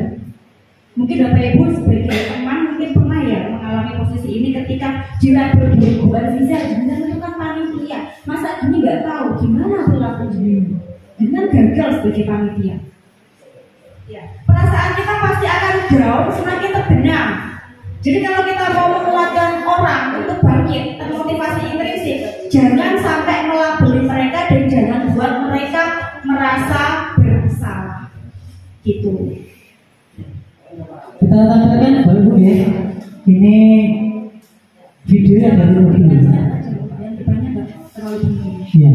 Mungkin Bapak Ibu sebagai teman mungkin pernah ya mengalami posisi ini ketika dilabel Bu Aziza, jangan itu kan panitia. Masa gini nggak tahu gimana perilaku dirimu dengan gagal sebagai panitia. Ya, perasaan kita pasti akan down, semakin terbenam. Jadi kalau kita mau menguatkan orang untuk bangkit, termotivasi intrinsik, jangan sampai melabeli mereka dan jangan buat mereka merasa bersalah. Gitu. Kita tampilkan Bapak Ibu ya. Ini video yang dari mobil. Yang depannya nggak terlalu tinggi. Iya.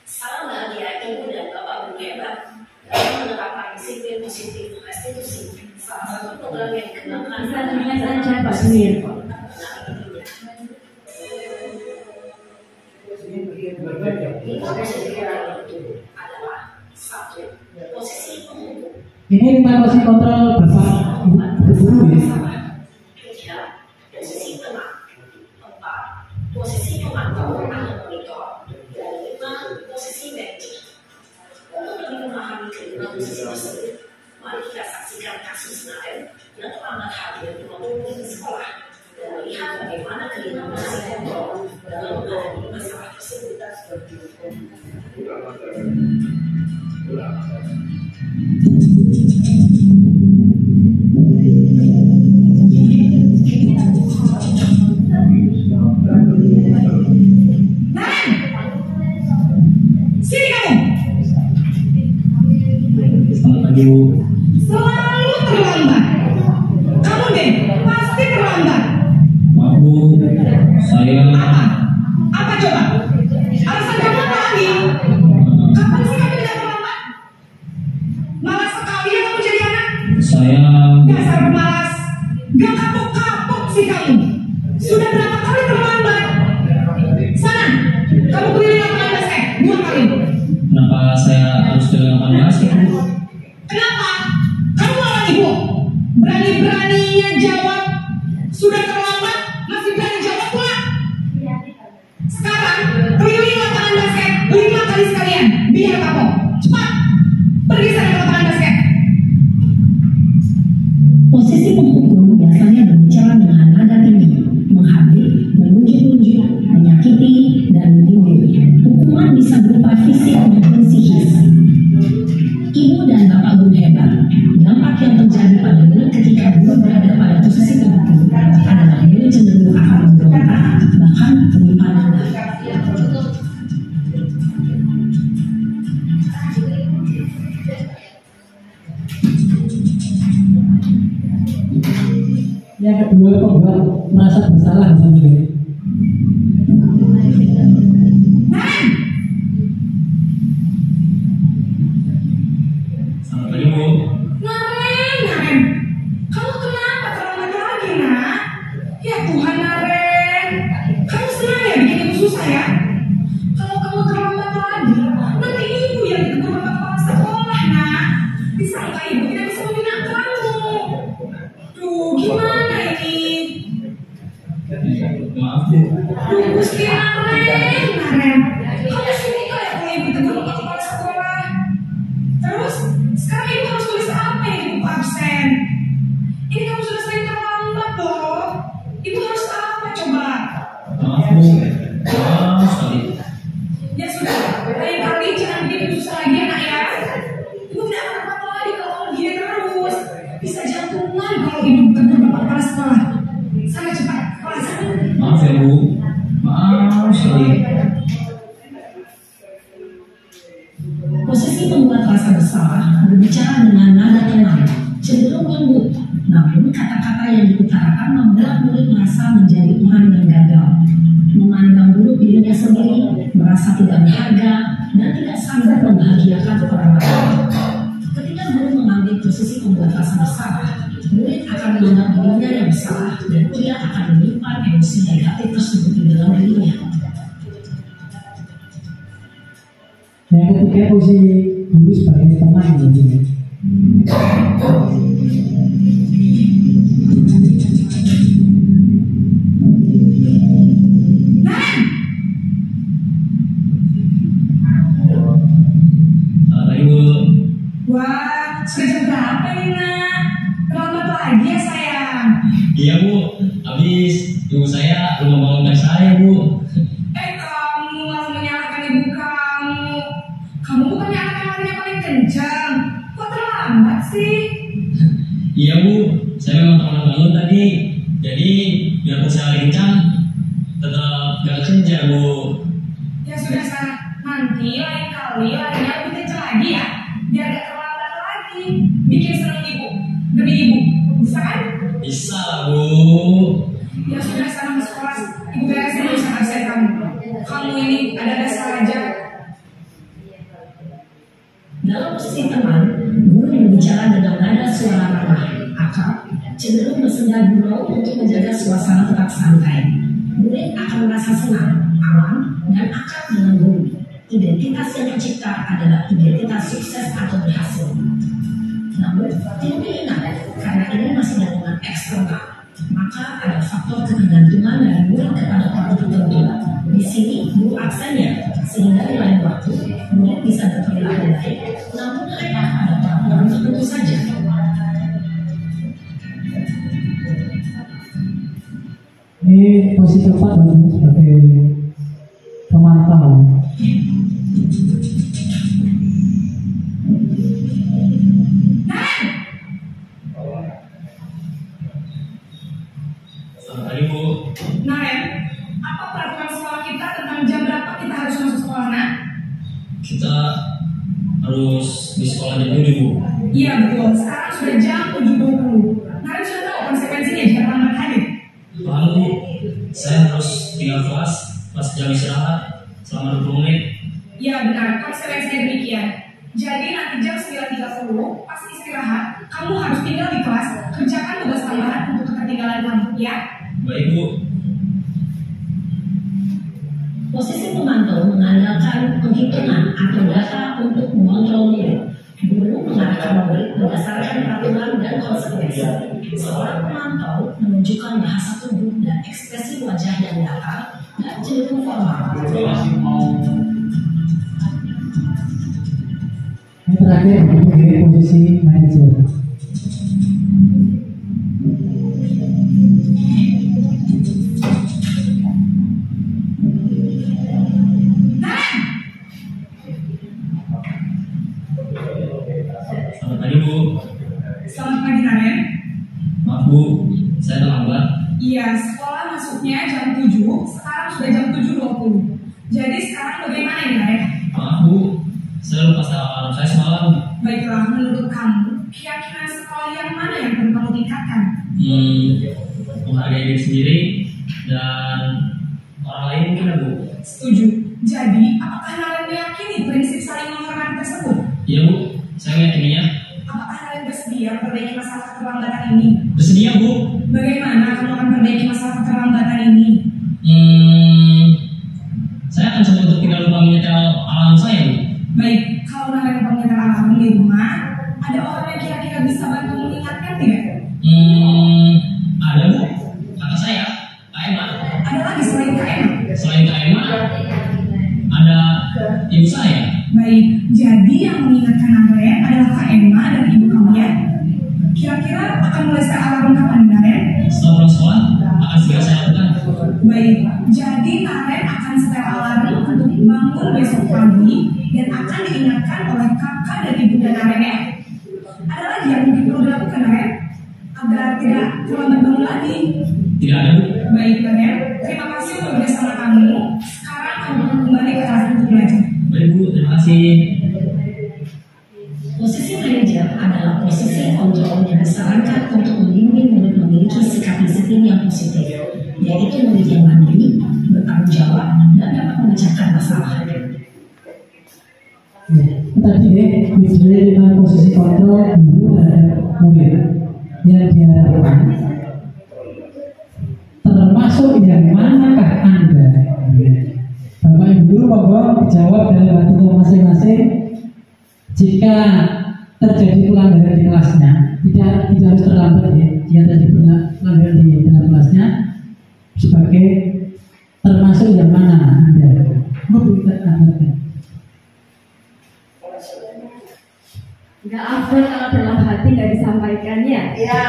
Salam bahagia ibu dan bapak guru hebat dalam menerapkan disiplin positif restitusi. Salah satu program yang dikembangkan Bisa dengar saja Pak Dwi. Ini 5 posisi kontrol Bapak Guru ya. Posisi tenang, 4 posisi memantau atau monitor, dan 5 posisi manajer. Untuk lebih memahami kelima posisi tersebut, mari kita saksikan kasus Naden yang terlambat hadir di mobil sekolah dan melihat bagaimana kelima posisi kontrol dalam menghadapi masalah tersebut. Sini kamu. Selalu terlambat. Kamu deh pasti terlambat. Maaf, saya. Apa coba? Alasan kamu apa lagi? Kapan sih kamu tidak terlambat? Malas sekali ya kamu jadi anak. Saya. Dasar pemalas. Gak kapok-kapok sih kamu. Sudah berapa kali terlambat? Sana, kamu keliling lapangan basket 2 kali. Kenapa saya harus ke lapangan basket? Kenapa? Kamu lawan ibu. Berani-beraninya jawab. Sudah terlambat, masih berani jawab pula. Sekarang, keliling lapangan basket 5 kali sekalian. Biar kapok. Cepat. Pergi sana ke lapangan basket. Posisi penghukum biasanya berbicara dengan nada tinggi, menghabis, menunjuk-nunjuk, menyakiti, dan menyindir. Hukuman bisa berupa fisik maupun psikis. Ibu dan bapak guru hebat, dampak yang terjadi pada murid ketika guru berada pada posisi penghukum adalah murid cenderung akan memberontak, bahkan menyimpang dendam. Yang kedua, membuat merasa bersalah misalnya. Selamat pagi, Bu. Naren, kamu kenapa terlambat lagi, nak? Ya Tuhan, Naren, kamu senang ya bikin ibu susah ya? Kalau kamu terlambat lagi, nanti ibu yang ditegur bapak kepala sekolah, nak. Disangka ibu tidak bisa membina kamu. Duh, gimana ini? Maaf, Bu. Duh, Gusti Naren, kamu sini kayak kalau ibu ditegur bapak kepala sekolah. Terus, sekarang ibu harus tulis apa yang ibu absen? Ini kamu sudah sering terlambat loh. Ibu harus apa coba? Maaf, Bu. Maaf sekali. Ya sudah, lain kali jangan bikin ibu susah lagi ya, nak ya. Ibu tidak akan apa lagi kalau gini terus. Bisa jantungan kalau ibu ditegur bapak kepala sekolah. Sana cepat, kelas. Maaf ya, Bu. Maaf sekali. Posisi membuat rasa bersalah berbicara dengan nada tenang, cenderung lembut. Namun kata-kata yang diutarakan membuat murid merasa menjadi orang yang gagal, memandang buruk dirinya sendiri, merasa tidak berharga, dan tidak sanggup membahagiakan orang lain. Ketika guru mengambil posisi membuat rasa bersalah, murid akan menganggap dirinya yang bersalah dan ia akan menyimpan emosi negatif tersebut di dalam dirinya. Yang ketiga, posisi guru sebagai teman tentunya. Selamat pagi, Bu. Wah, sudah jam berapa ini, nak? Terlambat lagi ya, sayang. Iya, Bu. Habis ibu saya belum membangunkan saya, Bu. Kamu malah menyalahkan ibu kamu. Kamu bukannya anak yang larinya paling kencang. Kok terlambat sih? Iya, Bu. Saya memang terlambat bangun tadi. Jadi, biarpun saya lari kencang, tetap gak kencang, Bu. Ya sudah sana. Nanti lain kali larinya lebih kencang lagi ya. Biar gak terlambat lagi. Bikin senang ibu. Demi ibu. Bisa kan? Bisa lah, Bu. Ya sudah sana ke sekolah. Ibu beresin urusan absen kamu. Kamu ini ada saja. Dalam posisi teman, guru berbicara dengan nada suara ramah, akrab, cenderung bersenda gurau untuk menjaga suasana tetap santai. Murid akan merasa senang, aman, dan akrab dengan guru. Identitas yang tercipta adalah identitas sukses atau berhasil. Namun, tidak ingat, karena ini masih lingkungan eksternal, maka ada faktor ketergantungan dari murid kepada orang tertentu. Di sini, guru absennya, sehingga di lain waktu, murid bisa berperilaku baik, namun hanya pada peraturan tertentu saja. Ini posisi keempat sebagai pemantau. Selamat pagi, Bu. Naren, apa peraturan sekolah kita tentang jam berapa kita harus masuk sekolah, nak? Kita harus di sekolah jam 7, Bu. Iya betul, sekarang sudah jam 7.20. Naren sudah tahu konsekuensinya jika terlambat hadir. Lalu, saya harus tinggal kelas pas jam istirahat selama 20 menit. Iya benar, konsekuensinya demikian. Jadi nanti jam 9.30 pas istirahat, kamu harus tinggal di kelas, kerjakan tugas tambahan untuk ketertinggalan kamu, ya? Baik, Bu. Posisi pemantau mengandalkan penghitungan atau data untuk mengontrol murid. Guru mengarahkan murid berdasarkan peraturan dan konsekuensi. Seorang pemantau menunjukkan bahasa tubuh dan ekspresi wajah yang datar dan cenderung formal. Yang terakhir, menjadi posisi manajer. Selamat pagi, Bu. Selamat pagi, Naren. Maaf, Bu. Saya terlambat. Iya, sekolah masuknya jam 7, sekarang sudah jam 7.20. Jadi sekarang bagaimana ini, Naren? Maaf, Bu. Saya lupa alarm saya semalam. Baiklah, menurut kamu, keyakinan sekolah yang mana yang perlu kamu tingkatkan? menghargai diri sendiri dan orang lain mungkin ya Bu. Setuju. Jadi, apakah Naren meyakini prinsip saling menghormati tersebut? Iya Bu, saya meyakininya. Apakah Naren bersedia memperbaiki masalah keterlambatan ini? Bersedia Bu. Bagaimana kamu akan memperbaiki masalah keterlambatan ini? Saya akan coba untuk tidak lupa menyetel alarm saya Bu. Baik, kalau Naren lupa menyetel alarm di rumah, ada orang yang kira-kira bisa bantu mengingatkan tidak? Ada Bu, kakak saya, Kak Emma. Ada lagi selain Kak Emma? Selain Kak Emma, ada ibu saya. Baik, jadi yang mengingatkan Naren adalah Kak Emma dan ibu kalian. Kira-kira akan mulai setel alarm kapan Naren? Setelah pulang sekolah, akan segera saya lakukan. Baik, jadi Naren akan setel alarm untuk bangun besok pagi dan akan diingatkan oleh kakak dan ibu dan Naren ya. Ada lagi yang mungkin perlu dilakukan Naren agar tidak terlambat bangun lagi? Tidak ada Bu. Baik Naren, terima kasih untuk bersama kamu. Sekarang kamu kembali ke kelas untuk belajar. Baik Bu, terima kasih. Posisi manajer adalah posisi kontrol yang disarankan untuk membimbing murid memiliki sikap disiplin yang positif, yaitu murid yang mandiri, bertanggung jawab, dan dapat memecahkan masalah. Tadi bicara dengan posisi kontrol guru terhadap murid yang diharapkan, termasuk yang manakah Anda? Bapak Ibu guru mohon dijawab dalam hati masing-masing. Jika terjadi pelanggaran di kelasnya, tidak harus terlambat ya. Jika terjadi pelanggaran di dalam kelasnya, sebagai termasuk yang mana Anda memberikan gambaran? Nggak afdol kalau dalam hati nggak disampaikannya. Iya.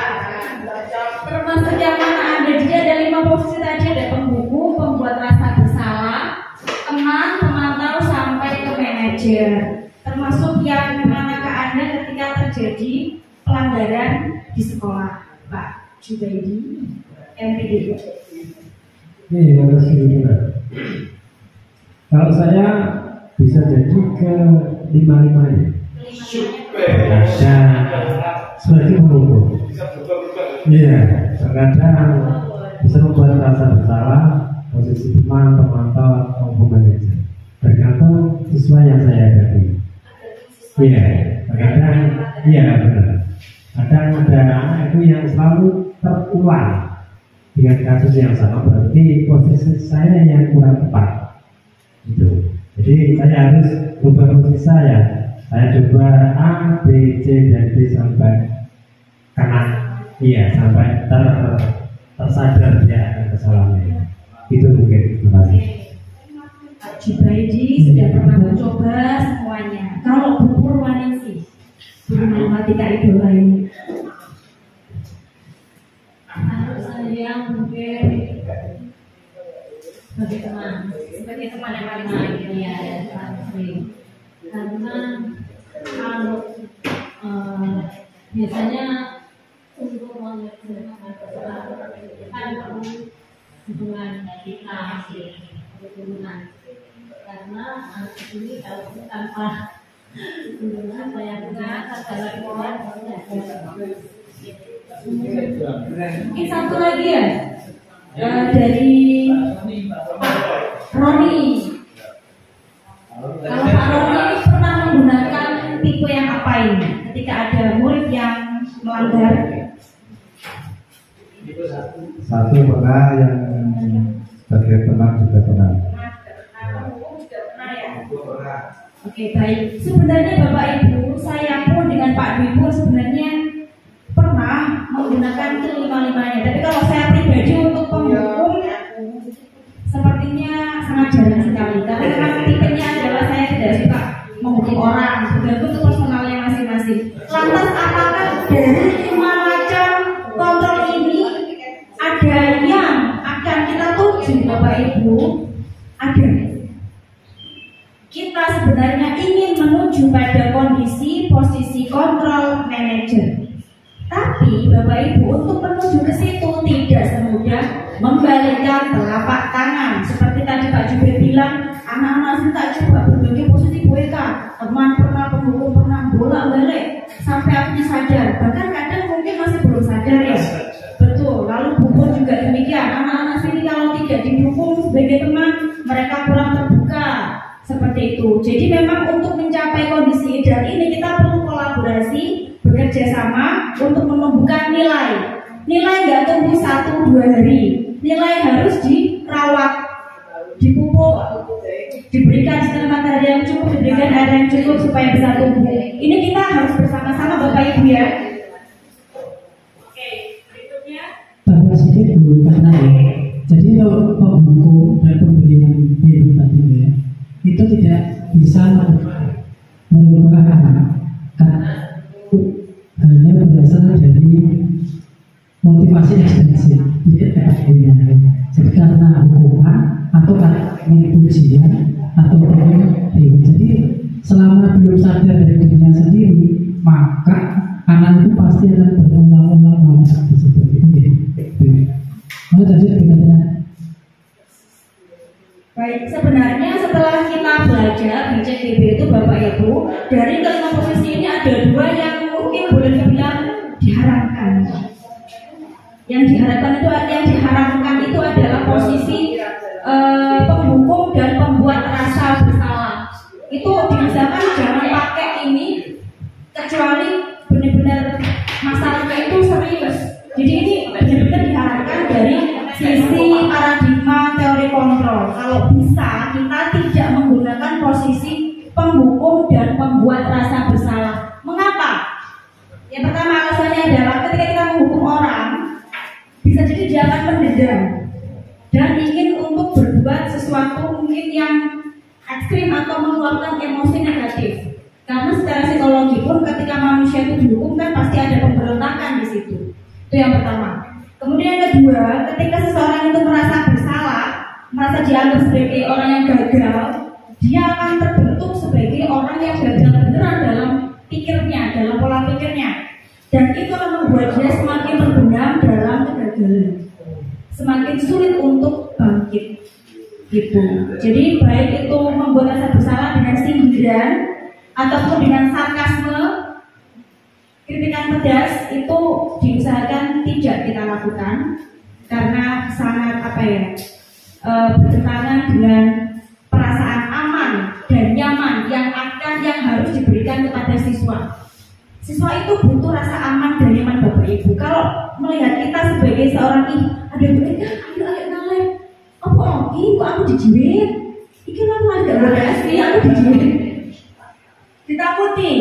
Termasuk yang mana ada? Jadi ada 5 posisi tadi, ada pembuku, pembuat rasa bersalah, teman, pemantau sampai ke manajer. Termasuk yang manakah Anda ketika terjadi pelanggaran di sekolah, Pak Jubaidi, MPD. Terima kasih. Kalau saya bisa jadi ke 5-5 ya. Dan sebagai pembuku. Iya, terkadang bisa membuat rasa bersalah, posisi teman, pemantau, atau manajer. Tergantung siswa yang saya hadapi. Iya, terkadang iya benar. Kadang ada anak itu yang selalu terulang dengan kasus yang sama, berarti posisi saya yang kurang tepat. Gitu. Jadi saya harus ubah posisi saya. Saya coba A, B, C, dan D sampai kanan. Iya, sampai tersadar dia akan kesalahannya. Itu mungkin. Terima kasih. Pak Jubaidi sudah pernah mencoba semuanya. Kalau Bu Purwaningsih, guru matematika idola ini, saya mungkin sebagai teman yang paling baik ya, karena kalau biasanya untuk mengerjakan kan perlu hubungan kita hubungan, karena ini kalau tanpa hubungan saya punya adalah kawan. Mungkin satu lagi ya, dari Pak Roni. Kalau Pak Roni pernah menggunakan tipe yang apa ini ketika ada murid yang melanggar? Satu pernah, yang sebagai pernah juga pernah. Oke, baik. Sebenarnya Bapak Ibu, saya pun dengan Pak Dwi pun sebenarnya pernah menggunakan kelima-limanya. Tapi kalau saya pribadi untuk penghukum, sepertinya sangat jarang sekali. Karena memang tipenya adalah saya tidak suka menghukum orang, tergantung ke personalnya masing-masing. Lantas apakah dari 5 macam kontrol ini ada yang akan kita tuju, Bapak Ibu? Ada. Kita sebenarnya ingin menuju pada kondisi posisi kontrol manajer. Tapi Bapak Ibu, untuk menuju ke situ tidak semudah membalikkan telapak tangan. Seperti tadi Pak Jubir bilang, anak-anak tak coba berbagai posisi BK, teman pernah, penghukum pernah, bolak-balik sampai akhirnya sadar. Bahkan kadang mungkin masih belum sadar ya. Betul. Lalu buku juga bekerja sama untuk menumbuhkan nilai. Nilai nggak tumbuh 1-2 hari. Nilai harus dirawat, dipupuk, diberikan sinar matahari yang cukup, diberikan air yang cukup supaya bisa tumbuh. Ini kita harus bersama-sama Bapak Ibu ya. Oke, berikutnya. Tambah sedikit dulu karena jadi kalau pembuku dan pemberian biru tadi ya, itu tidak bisa merubah anak karena hanya berasal dari motivasi ekstensi tidak efeknya. Jadi karena hukuman atau karena ujian atau karena jadi selama belum sadar dari dirinya sendiri, maka anak itu pasti akan berulang-ulang melakukan tersebut. Itu tadi berikutnya. Baik, sebenarnya setelah kita belajar di CDB itu Bapak Ibu, dari kelima posisi ini ada 2 yang mungkin boleh dibilang diharapkan. Yang diharapkan itu adalah posisi penghukum dan pembuat rasa bersalah. Itu diusahakan jangan pakai ini kecuali benar-benar masalahnya itu serius. Jadi ini benar-benar diharapkan dari sisi paradigma teori kontrol. Kalau bisa kita tidak menggunakan posisi penghukum dan pembuat rasa bersalah. Mengapa? Yang pertama alasannya adalah ketika kita menghukum orang, bisa jadi dia akan mendendam dan ingin untuk berbuat sesuatu mungkin yang ekstrim atau mengeluarkan emosi negatif. Karena secara psikologi pun ketika manusia itu dihukum kan pasti ada pemberontakan di situ. Itu yang pertama. Kemudian yang kedua, ketika seseorang itu merasa bersalah, merasa dianggap sebagai orang yang gagal, dia akan terbentuk sebagai orang yang gagal beneran dalam pikirnya, dalam pola pikirnya. Dan itu akan membuat dia semakin terbenam dalam kegagalan, semakin sulit untuk bangkit. Gitu. Jadi baik itu membuat rasa bersalah dengan sindiran ataupun dengan sarkasme, kritikan pedas, itu diusahakan tidak kita lakukan karena sangat bertentangan dengan perasaan aman dan nyaman yang harus diberikan kepada siswa. Siswa itu butuh rasa aman dan nyaman Bapak Ibu. Kalau melihat kita sebagai seorang ibu, ada mereka ayo ngalih, apa kok aku dijiwit? Iki aku agak berhasil, aku dijiwit. Ditakuti.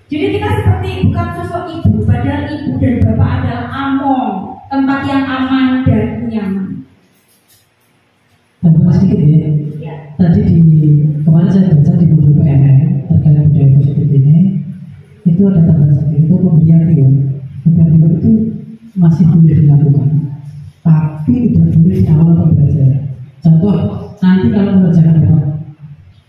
Jadi kita seperti bukan sosok ibu, padahal ibu dan bapak adalah among, tempat yang aman dan nyaman. Tambah sedikit ya. Tadi kemarin saya baca di buku PMM terkait budaya positif ini, itu ada tambahan sedikit, itu pemberian reward. Pemberian reward itu masih boleh dilakukan, tapi tidak boleh di awal pembelajaran. Contoh, nanti kalau pembelajaran dapat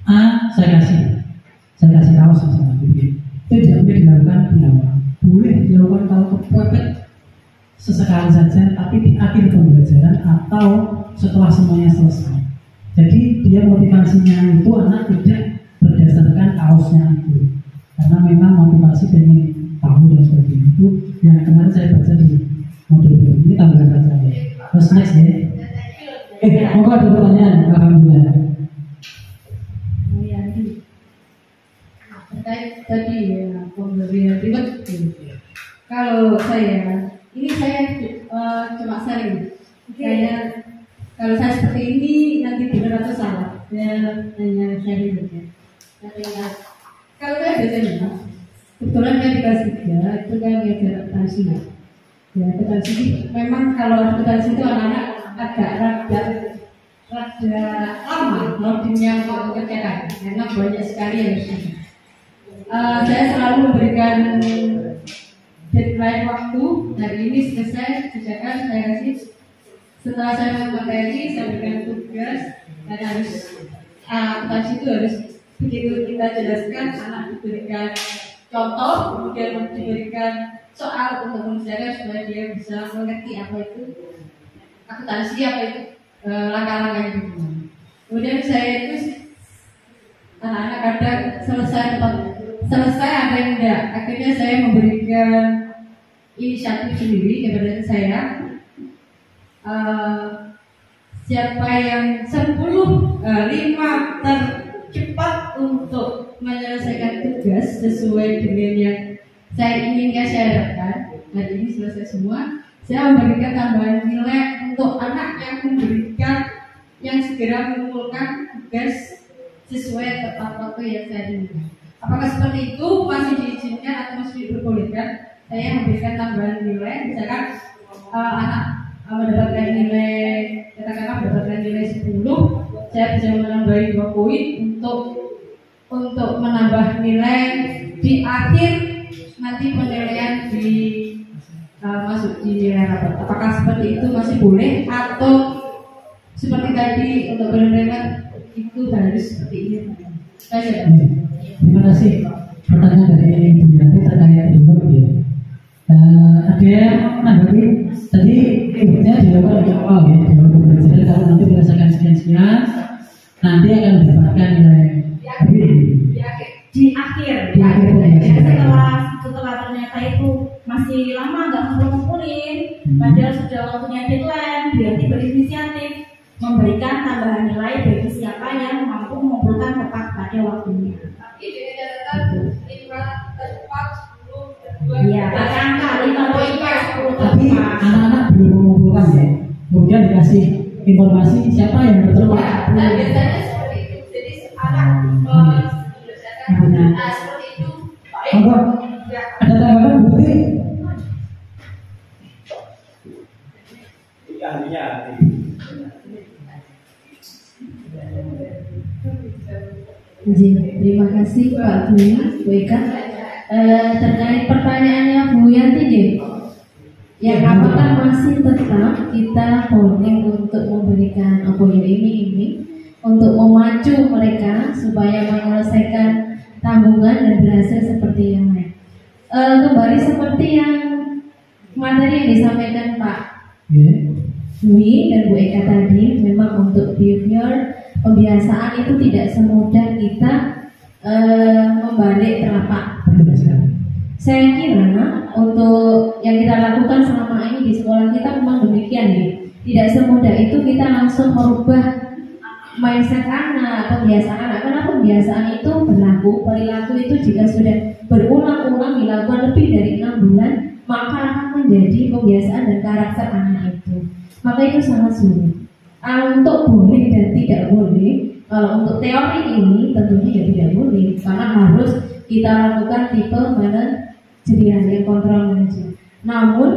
A, saya kasih kaos misalnya, itu tidak boleh dilakukan di awal. Boleh dilakukan kalau kepepet sesekali saja, tapi di akhir pembelajaran atau setelah semuanya selesai. Jadi dia motivasinya itu anak tidak berdasarkan kaosnya itu, karena memang motivasi pengen tahu dan sebagainya itu yang kemarin saya baca di modul ini tambahan saja. Terus next ya. Moga ada pertanyaan. Alhamdulillah. Terkait tadi ya pemberian ribet. Kalau saya cuma sharing. Kalau saya seperti ini nanti benar atau salah, saya hanya sharing saja. Kalau saya biasanya, kebetulan saya di kelas 3 itu kan belajar akuntansi. Ya akuntansi memang kalau akuntansi itu anak-anak agak rada lama loadingnya untuk mengerjakan, karena banyak sekali yang harus. Saya selalu memberikan deadline waktu. Hari ini selesai kerjakan, saya kasih. Setelah saya materi, saya berikan tugas dan harus akuntansi itu harus begitu kita jelaskan, anak diberikan contoh, kemudian diberikan soal untuk mengerjakan supaya dia bisa mengerti apa itu akuntansi, apa itu langkah-langkah itu. Kemudian saya itu anak-anak kadang selesai ada yang enggak. Akhirnya saya memberikan inisiatif sendiri kepada saya. Siapa yang 5 tercepat untuk menyelesaikan tugas sesuai dengan yang saya harapkan dan ini selesai semua, saya memberikan tambahan nilai untuk anak yang memberikan yang segera mengumpulkan tugas sesuai tepat waktu yang saya inginkan. Apakah seperti itu? Masih diizinkan atau masih diperbolehkan saya memberikan tambahan nilai? Misalkan anak mendapatkan nilai, katakanlah mendapatkan nilai 10, saya bisa menambahi 2 poin untuk menambah nilai di akhir nanti penilaian di masuk di nilai rapat. Apakah seperti itu masih boleh atau seperti tadi untuk penilaian itu harus seperti ini? Terima kasih. Pertanyaan dari Bu Yanti terkait reward ya. Ada yang menanggapi tadi rewardnya dilakukan oleh awal ya, dilakukan belajar kalau nanti berdasarkan sekian nanti akan mendapatkan nilai di akhir setelah ternyata itu masih lama nggak ngumpulin, padahal sudah waktunya deadline, berarti berinisiatif memberikan tambahan nilai bagi siapa yang mampu mengumpulkan tepat pada waktunya. Tapi dengan catatan tepat 10 Iya, bahkan kali 10 tapi anak-anak belum mengumpulkan ya, kemudian dikasih informasi siapa yang bertepat. Nah, biasanya seperti itu. Jadi anak seperti itu. Ada tanggapan Bu Tuti? Terima kasih Pak Buni, Bu Eka. Terkait pertanyaannya Bu Yanti deh, yang apakah masih tetap kita boleh untuk memberikan ini untuk memacu mereka supaya menyelesaikan tanggungan dan berhasil seperti yang lain. Kembali seperti yang materi yang disampaikan Pak Dwi dan Bu Eka tadi, memang untuk behavior pembiasaan itu tidak semudah kita membalik telapak. Saya kira untuk yang kita lakukan selama ini di sekolah kita memang demikian ya. Tidak semudah itu kita langsung merubah mindset anak, pembiasaan anak. Karena pembiasaan itu berlaku, perilaku itu jika sudah berulang-ulang dilakukan lebih dari 6 bulan, maka akan menjadi kebiasaan dan karakter anak itu. Maka itu sangat sulit. Untuk boleh dan tidak boleh, kalau untuk teori ini tentunya ya tidak boleh, karena harus kita lakukan tipe manajerial yang kontrol manajer. Namun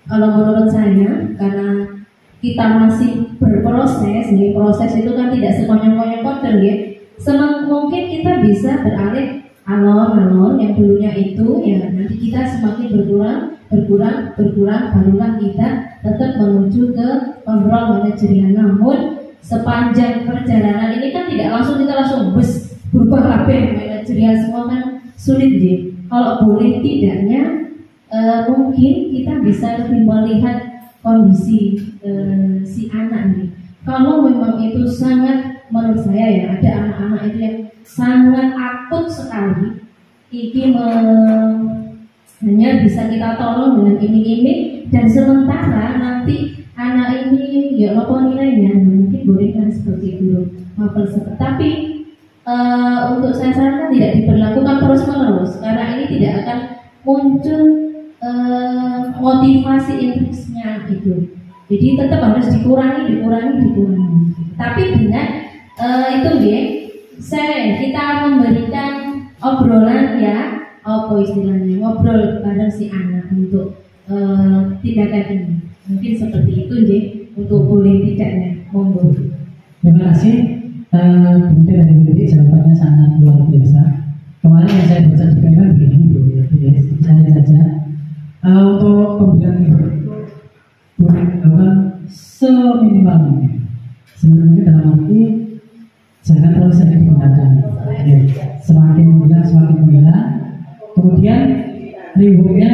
kalau menurut saya, karena kita masih berproses, jadi proses itu kan tidak sekonyong-konyong kotor ya. Mungkin kita bisa beralih alon-alon yang dulunya itu ya, nanti kita semakin berkurang, barulah kita tetap menuju ke kontrol manajerial. Namun sepanjang perjalanan ini kan tidak langsung kita berubah kabeh manajerial semua kan sulit ya. Kalau boleh tidaknya mungkin kita bisa lebih melihat kondisi si anak nih. Kalau memang itu sangat, menurut saya ya, ada anak-anak itu yang sangat akut sekali, hanya bisa kita tolong dengan iming-iming, dan sementara nanti anak ini ya apa nilainya, mungkin boleh kan seperti itu mapel seperti. Tapi untuk saya sarankan tidak diberlakukan terus-menerus, karena ini tidak akan muncul motivasi intrinsnya gitu. Jadi tetap harus dikurangi. Tapi dengan itu ya, kita memberikan obrolan ya, apa istilahnya, ngobrol bareng si anak untuk tindakan ini. Mungkin seperti itu ya, untuk boleh tidaknya, monggo. Terima kasih. Bunda dari Budi, jawabannya sangat luar biasa. Kemarin yang saya baca di paper begini Bu, ya, saya saja untuk pemberian seminimal mungkin. Sebenarnya dalam arti jangan terlalu sering digunakan. Ya, semakin menghilang. Kemudian rewardnya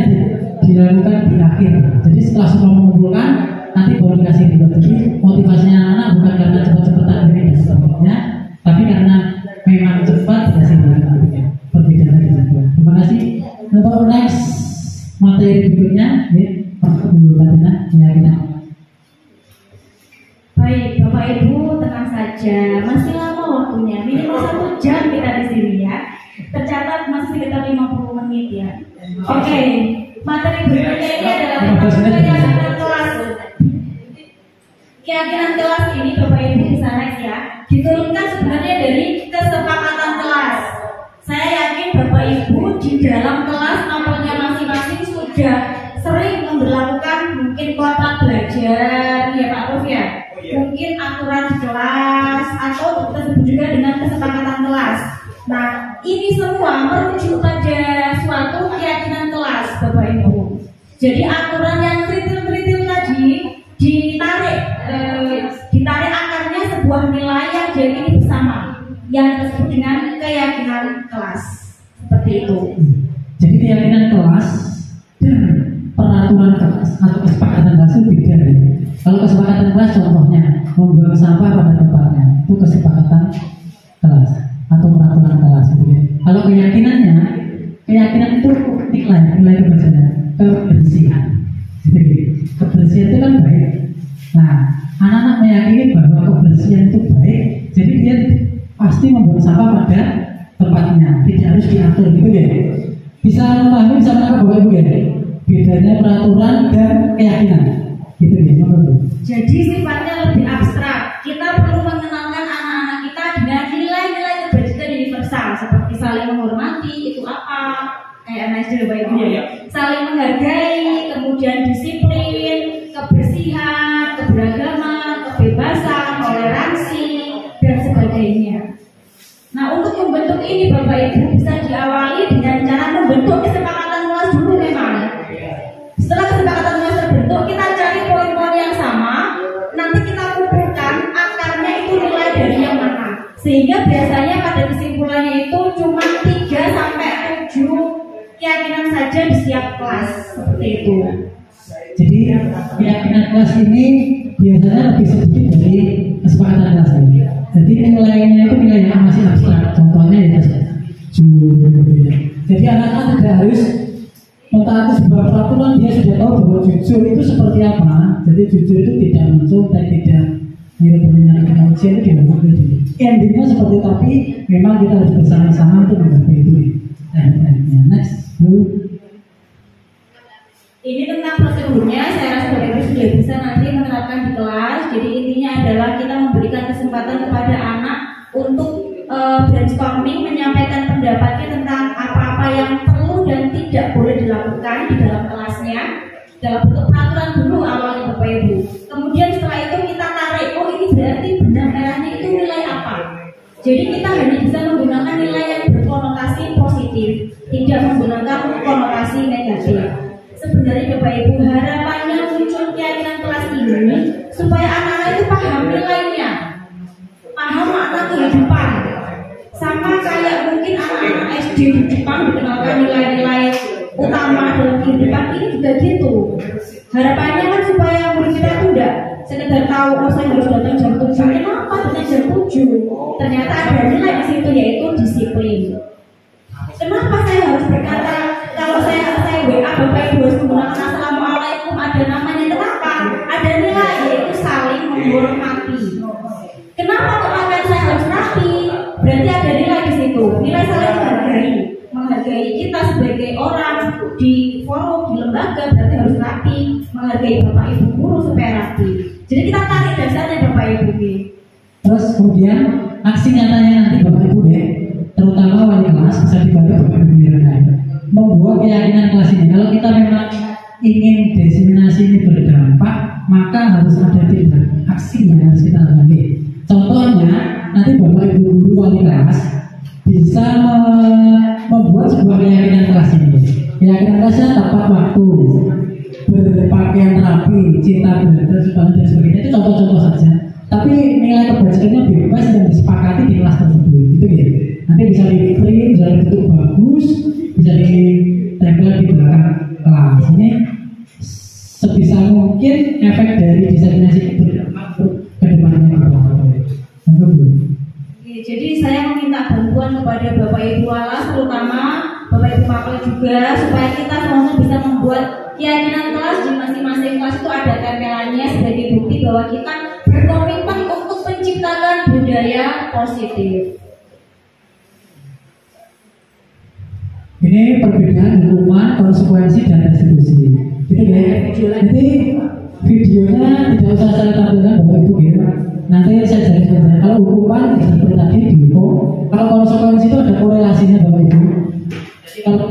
dilakukan di akhir. Jadi setelah semua mengumpulkan, nanti baru dikasih reward. Jadi motivasinya anak bukan karena cepat-cepatan ini dan sebagainya, tapi karena memang cepat dikasih reward. Perbedaan dari itu. Terima kasih. Untuk next materi berikutnya, ya, Pak Bu Fatina, ya kita. Baik, Bapak Ibu tenang saja, masih lama waktunya, minimal 1 jam kita di sini ya. Tercatat masih sekitar 50 menit ya. Oke, materi berikutnya ini adalah keyakinan kelas. Keyakinan kelas ini Bapak Ibu bisa next ya, diturunkan sebenarnya dari kesepakatan kelas. Saya yakin Bapak Ibu di dalam kelas nomornya masing-masing sudah sering memberlakukan mungkin kotak belajar ya Pak Prof ya, mungkin aturan di kelas atau kita sebut juga dengan kesepakatan kelas. Nah, ini semua merujuk pada suatu keyakinan kelas Bapak Ibu. Jadi aturan yang kritil-kritil tadi ditarik akarnya sebuah nilai yang diakini bersama yang disebut dengan keyakinan kelas. Seperti itu. Jadi keyakinan kelas dan peraturan kelas atau kesepakatan kelas itu beda ya. Kalau kesepakatan kelas contohnya membuang sampah pada tempatnya itu kesepakatan kelas atau peraturan kelas gitu ya. Kalau keyakinan itu nilai kebersihan. Jadi kebersihan itu kan baik. Nah, anak-anak meyakini bahwa kebersihan itu baik, jadi dia pasti membuang sampah pada tempatnya, tidak harus diatur gitu ya. Bisa memahami, bisa menangkap Bapak Ibu ya? Bedanya peraturan dan keyakinan gitu ya, menurut. Jadi sifatnya lebih abstrak. Kita perlu mengenalkan anak-anak kita dengan nilai-nilai kebajikan universal seperti saling menghormati itu apa? Kayak MSD Bapak Ibu ya. Saling menghargai, kemudian disiplin, kebersihan, keberagaman, kebebasan, toleransi dan sebagainya. Nah, untuk membentuk ini Bapak Ibu bisa diawali dengan cara membentuk kesepakatan kelas dulu memang. Setelah kesepakatan kelas terbentuk, kita cari poin-poin yang sama, nanti kita kumpulkan akarnya itu nilai dari yang mana. Sehingga biasanya pada kesimpulannya itu cuma 3 sampai 7 keyakinan saja di setiap kelas, seperti itu. Jadi keyakinan kelas ini biasanya lebih sedikit dari kesepakatan kelas ini. Jadi nilainya itu nilai yang masih abstrak. Contohnya ya jujur. Jadi anak-anak tidak harus mentaati sebuah peraturan, dia sudah tahu bahwa jujur itu seperti apa. Jadi jujur itu tidak muncul dan tidak nilai manusia itu dilakukan dulu. Endingnya seperti tapi memang kita harus bersama-sama untuk menggapai itu. Next, Bu. Ini tentang prosedurnya, saya rasa Bapak Ibu sudah bisa nanti menerapkan di kelas. Jadi intinya adalah kita memberikan kesempatan kepada anak untuk brainstorming, menyampaikan pendapatnya tentang apa-apa yang perlu dan tidak boleh dilakukan di dalam kelasnya dalam bentuk peraturan dulu awalnya Bapak Ibu. Kemudian setelah itu kita tarik, oh ini berarti benang merahnya itu nilai apa. Jadi kita hanya bisa menggunakan nilai yang berkonotasi positif, tidak menggunakan konotasi negatif. Sebenarnya Bapak Ibu, harapannya muncul keyakinan kelas ini supaya anak-anak itu paham nilainya, paham makna kehidupan. Sama kayak mungkin anak-anak SD di Jepang dikenalkan nilai-nilai utama dalam kehidupan, ini juga gitu. Harapannya kan supaya murid kita itu tidak sekedar tahu oh saya harus datang jam 7. Kenapa datang jam 7? Ternyata ada nilai di situ yaitu disiplin. Kenapa saya harus berkata kalau saya WA Bapak Ibu harus menggunakan assalamualaikum, ada namanya, kenapa? Ada nilai yaitu saling menghormati. Kenapa kemakan saya harus rapi? Berarti ada nilai di situ, nilai saling menghargai kita sebagai orang di forum, di lembaga berarti harus rapi, menghargai Bapak Ibu guru supaya rapi. Jadi kita tarik dasarnya Bapak Ibu. Terus kemudian aksi nyatanya nanti Bapak Ibu deh, terutama wali kelas bisa dibantu Bapak Ibu yang lain membuat keyakinan kelas ini. Kalau kita memang ingin diseminasi ini berdampak, maka harus ada tindak aksi yang harus kita lakukan. Contohnya nanti Bapak Ibu guru wali kelas bisa membuat sebuah keyakinan kelas ini. Keyakinan kelasnya tepat waktu, berpakaian rapi, cinta belajar, dan sebagainya. Itu contoh-contoh saja. Tapi nilai kebajikannya bebas dan disepakati di kelas tersebut, gitu ya. Nanti bisa di print, bisa dibentuk bagus, bisa ditempel di belakang kelas. Ini sebisa mungkin efek dari diseminasi ke depannya. Jadi saya meminta bantuan kepada Bapak Ibu Alas, terutama Bapak Ibu Mapel juga, supaya kita semuanya bisa membuat keyakinan kelas di masing-masing kelas itu ada tempelannya sebagai bukti bahwa kita berkomitmen untuk menciptakan budaya positif. Ini perbedaan hukuman, konsekuensi, dan restitusi. Gitu ya. Jadi videonya tidak usah saya tampilkan Bapak Ibu ya. Nanti saya jelaskan. Kalau hukuman seperti tadi dihukum, kalau konsekuensi itu ada korelasinya Bapak Ibu. Jadi kalau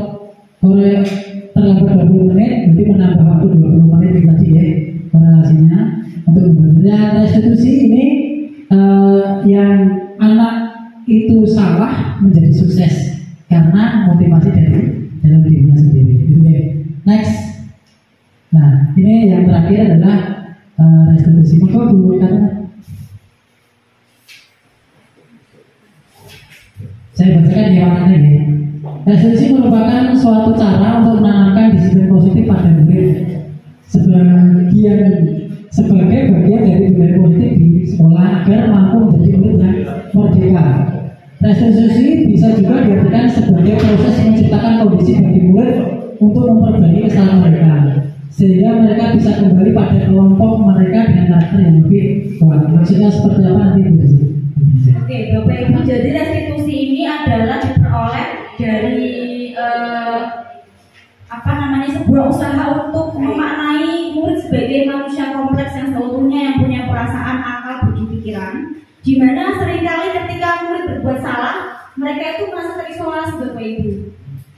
terlambat 20 menit, nanti menambah waktu 20 menit tadi ya korelasinya. Untuk membayar restitusi ini yang anak itu salah menjadi sukses karena motivasi dari dalam dirinya sendiri. Gitu ya. Next. Nah, ini yang terakhir adalah restitusi. Maka Bu kata saya bacakan di awalnya ya. Restitusi merupakan suatu cara untuk menanamkan disiplin positif pada murid sebagai bagian dari budaya positif di sekolah agar mampu menjadi murid yang merdeka. Restitusi bisa juga diartikan sebagai proses menciptakan kondisi bagi murid untuk memperbaiki kesalahan mereka, sehingga mereka bisa kembali pada kelompok mereka dengan karakter yang lebih kuat. Maksudnya seperti apa nanti Bu? Oke, Bapak Ibu, jadi restitusi ini adalah diperoleh dari sebuah usaha untuk memaknai murid sebagai manusia kompleks yang seutuhnya yang punya perasaan, akal, budi, pikiran. Di mana seringkali ketika murid berbuat salah, mereka itu merasa terisolasi Bapak Ibu.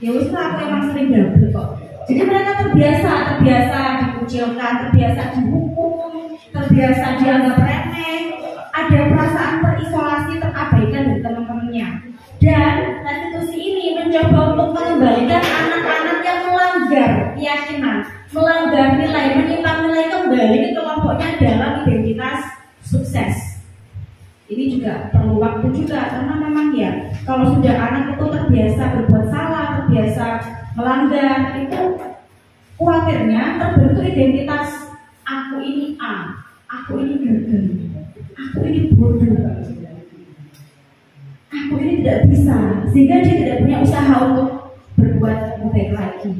Ya wis aku emang sering double kok. Jadi mereka terbiasa dikucilkan, terbiasa dihukum, terbiasa dianggap remeh, ada perasaan terisolasi, terabaikan dari teman-temannya. Dan restitusi ini mencoba untuk mengembalikan anak-anak yang melanggar keyakinan, melanggar nilai, menyimpang nilai kembali ke kelompoknya dalam identitas sukses. Ini juga perlu waktu juga karena memang ya kalau sudah anak itu terbiasa berbuat salah, terbiasa melanggar, itu khawatirnya terbentuk identitas aku ini A, aku ini gagal, aku ini bodoh, aku ini tidak bisa, sehingga dia tidak punya usaha untuk berbuat lebih baik lagi.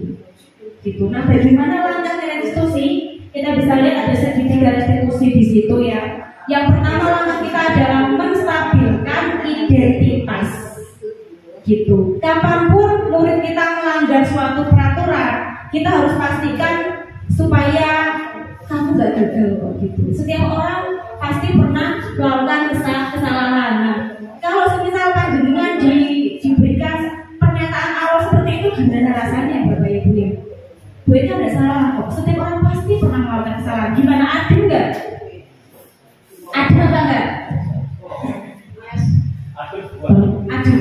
Gitu. Nah, bagaimana langkah restitusi? Kita bisa lihat ada segitiga restitusi di situ ya. Yang pertama langkah kita adalah menstabilkan identitas. Gitu. Kapanpun murid kita melanggar suatu peraturan, kita harus pastikan supaya kamu gak gagal kok gitu. Setiap orang pasti pernah melakukan kesalahan. Nah, kalau semisal panjenengan diberikan pernyataan awal seperti itu, gimana rasanya Bapak Ibu ya? Gue kan gak salah kok. Setiap orang pasti pernah melakukan kesalahan. Gimana, adem gak? Adem apa enggak? Adem.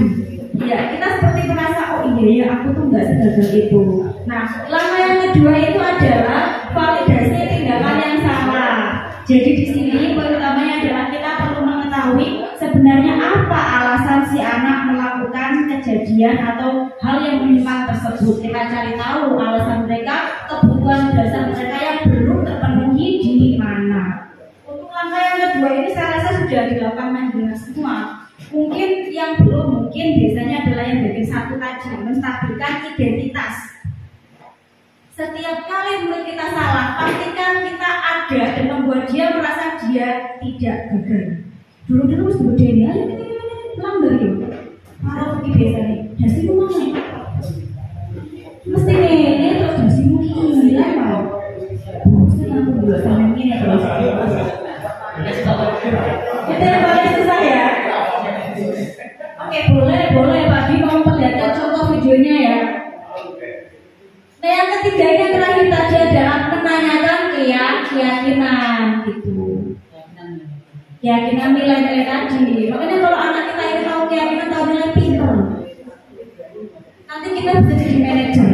Ya, kita seperti merasa oh iya ya aku tuh nggak segagal itu. Nah, langkah yang kedua itu adalah validasi tindakan yang salah. Jadi di sini poin utamanya adalah kita perlu mengetahui sebenarnya apa alasan si anak melakukan kejadian atau hal yang menyimpang tersebut. Kita cari tahu alasan mereka, kebutuhan dasar mereka yang belum terpenuhi di mana. Untuk langkah yang kedua ini saya rasa sudah dilakukan dengan semua. Mungkin yang belum mungkin biasanya adalah yang bagian satu tadi, menstabilkan identitas. Setiap kali murid kita salah, pastikan kita ada dan membuat dia merasa dia tidak gagal. Dulu harus berbeda ayo melanggar yuk. Kalau pergi biasanya, dasimu mana? Mesti ini terus dasimu gila mau. Mesti aku dulu sama ini terus. Itu yang paling susah ya. Oke, boleh Pak Di mau memperlihatkan contoh videonya ya. Nah, yang ketiga yang terakhir tadi adalah menanyakan keyakinan gitu. Keyakinan nilai-nilai tadi. Makanya kalau anak kita ingin tahu keyakinan, tahu nilai pintar, nanti kita bisa jadi manajer.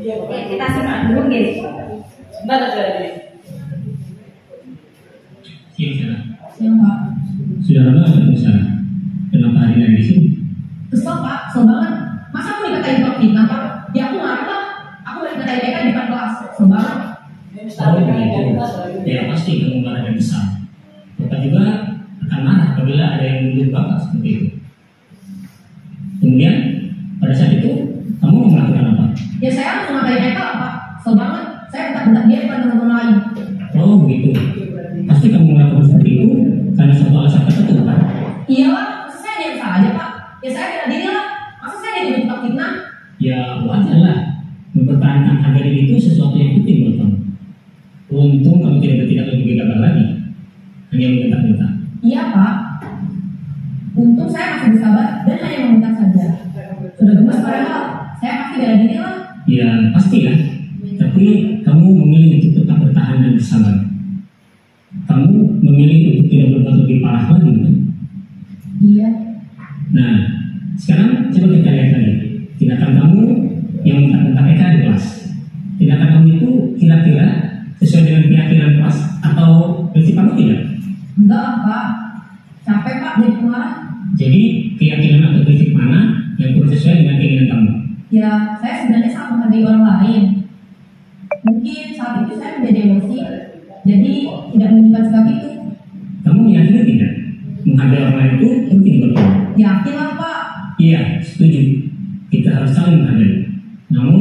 Oke, kita simak dulu guys. Mbak tadi. Siang Pak. Sudah lama nggak di sana? Kenapa hari ini di sini? Kesel Pak, kesel banget. Masa aku dikatain Pak fitnah Pak? Ya aku marah Pak. Aku udah dikatain BK di depan kelas. Kesel banget. Ya pasti kamu marah dan besar. Bapak juga akan marah apabila ada yang menuntut Bapak seperti itu. Kemudian pada saat itu kamu mau melakukan apa? Ya saya harus ngapain Eka Pak. Kesel banget. Saya bentak-bentak dia depan teman-teman lain. hanya meminta-minta. Iya Pak, untung saya masih bersabar dan hanya meminta saja. Sudah gemes padahal, saya pasti bela diri lah. Ya pasti kan, tapi kamu memilih untuk tetap bertahan dan bersabar. Kamu memilih untuk tidak berbuat lebih parah lagi kan? Iya. Nah, sekarang coba kita lihat lagi tindakan kamu yang minta-minta Eka di kelas. Tindakan kamu itu kira-kira sesuai dengan keyakinan kelas atau prinsip kamu tidak? Enggak Pak, capek Pak jadi pemarah. Jadi keyakinan atau prinsip mana yang kurang sesuai dengan keinginan kamu? Ya, saya sebenarnya sangat menghargai orang lain. Mungkin saat itu saya menjadi emosi, jadi tidak menunjukkan sikap itu. Kamu yakin tidak? Menghargai orang lain itu penting bagi kamu? Yakin lah Pak. Iya, setuju. Kita harus saling menghargai. Namun,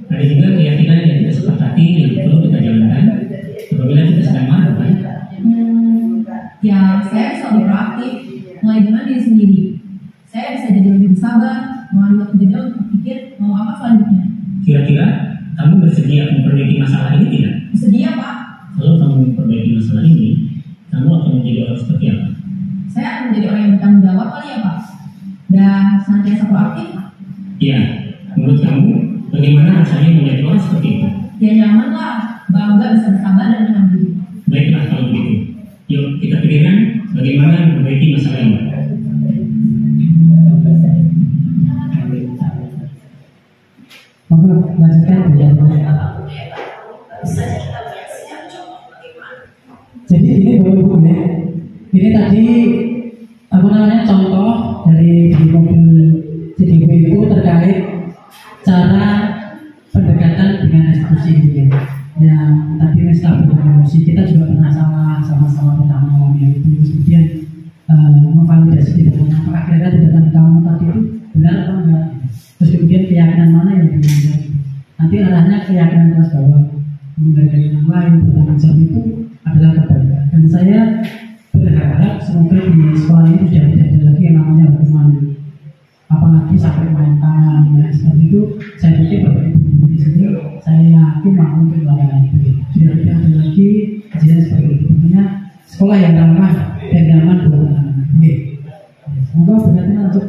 ada juga keyakinan yang kita sepakati yang perlu kita jalankan apabila kita sedang marah, kan? Ya, saya bisa lebih proaktif, mulai dengan diri sendiri. Saya bisa jadi lebih bersabar, mengambil waktu jeda untuk berpikir mau apa selanjutnya. Kira-kira kamu bersedia memperbaiki masalah ini tidak? Bersedia Pak. Kalau kamu memperbaiki masalah ini, kamu akan menjadi orang seperti apa? Saya akan menjadi orang yang bertanggung jawab kali ya Pak, dan senantiasa proaktif. Iya, menurut kamu bagaimana rasanya menjadi orang seperti itu? Ya nyaman lah, bangga bisa bersabar dan menahan diri. Baiklah kalau begitu. Yuk kita pikirkan bagaimana memperbaiki masalah ini. Maka lanjutkan penjelasannya. Jadi ini Bapak Ibu ya, ini tadi apa namanya contoh dari di mobil CDW itu terkait cara pendekatan dengan institusi gitu ya. Yang tadi menstabil emosi, kita juga pernah sama-sama pernah mengalami itu, kemudian memvalidasi tindakan apakah kira-kira tindakan kamu tadi itu benar atau enggak. Terus kemudian keyakinan mana yang dilanggar. Nanti arahnya keyakinan kelas bahwa menghargai yang lain, bertanggung jawab itu adalah kebaikan. Dan saya berharap semoga di sekolah ini sudah tidak ada lagi yang namanya hukuman, apalagi sampai main tangan. Nah, seperti itu saya pikir Bapak Ibu di sini saya yakin mampu untuk melakukan itu. Sudah tidak ada lagi kejadian seperti itu. Tentunya sekolah yang ramah dan nyaman buat anak-anak. Oke. Semoga berarti untuk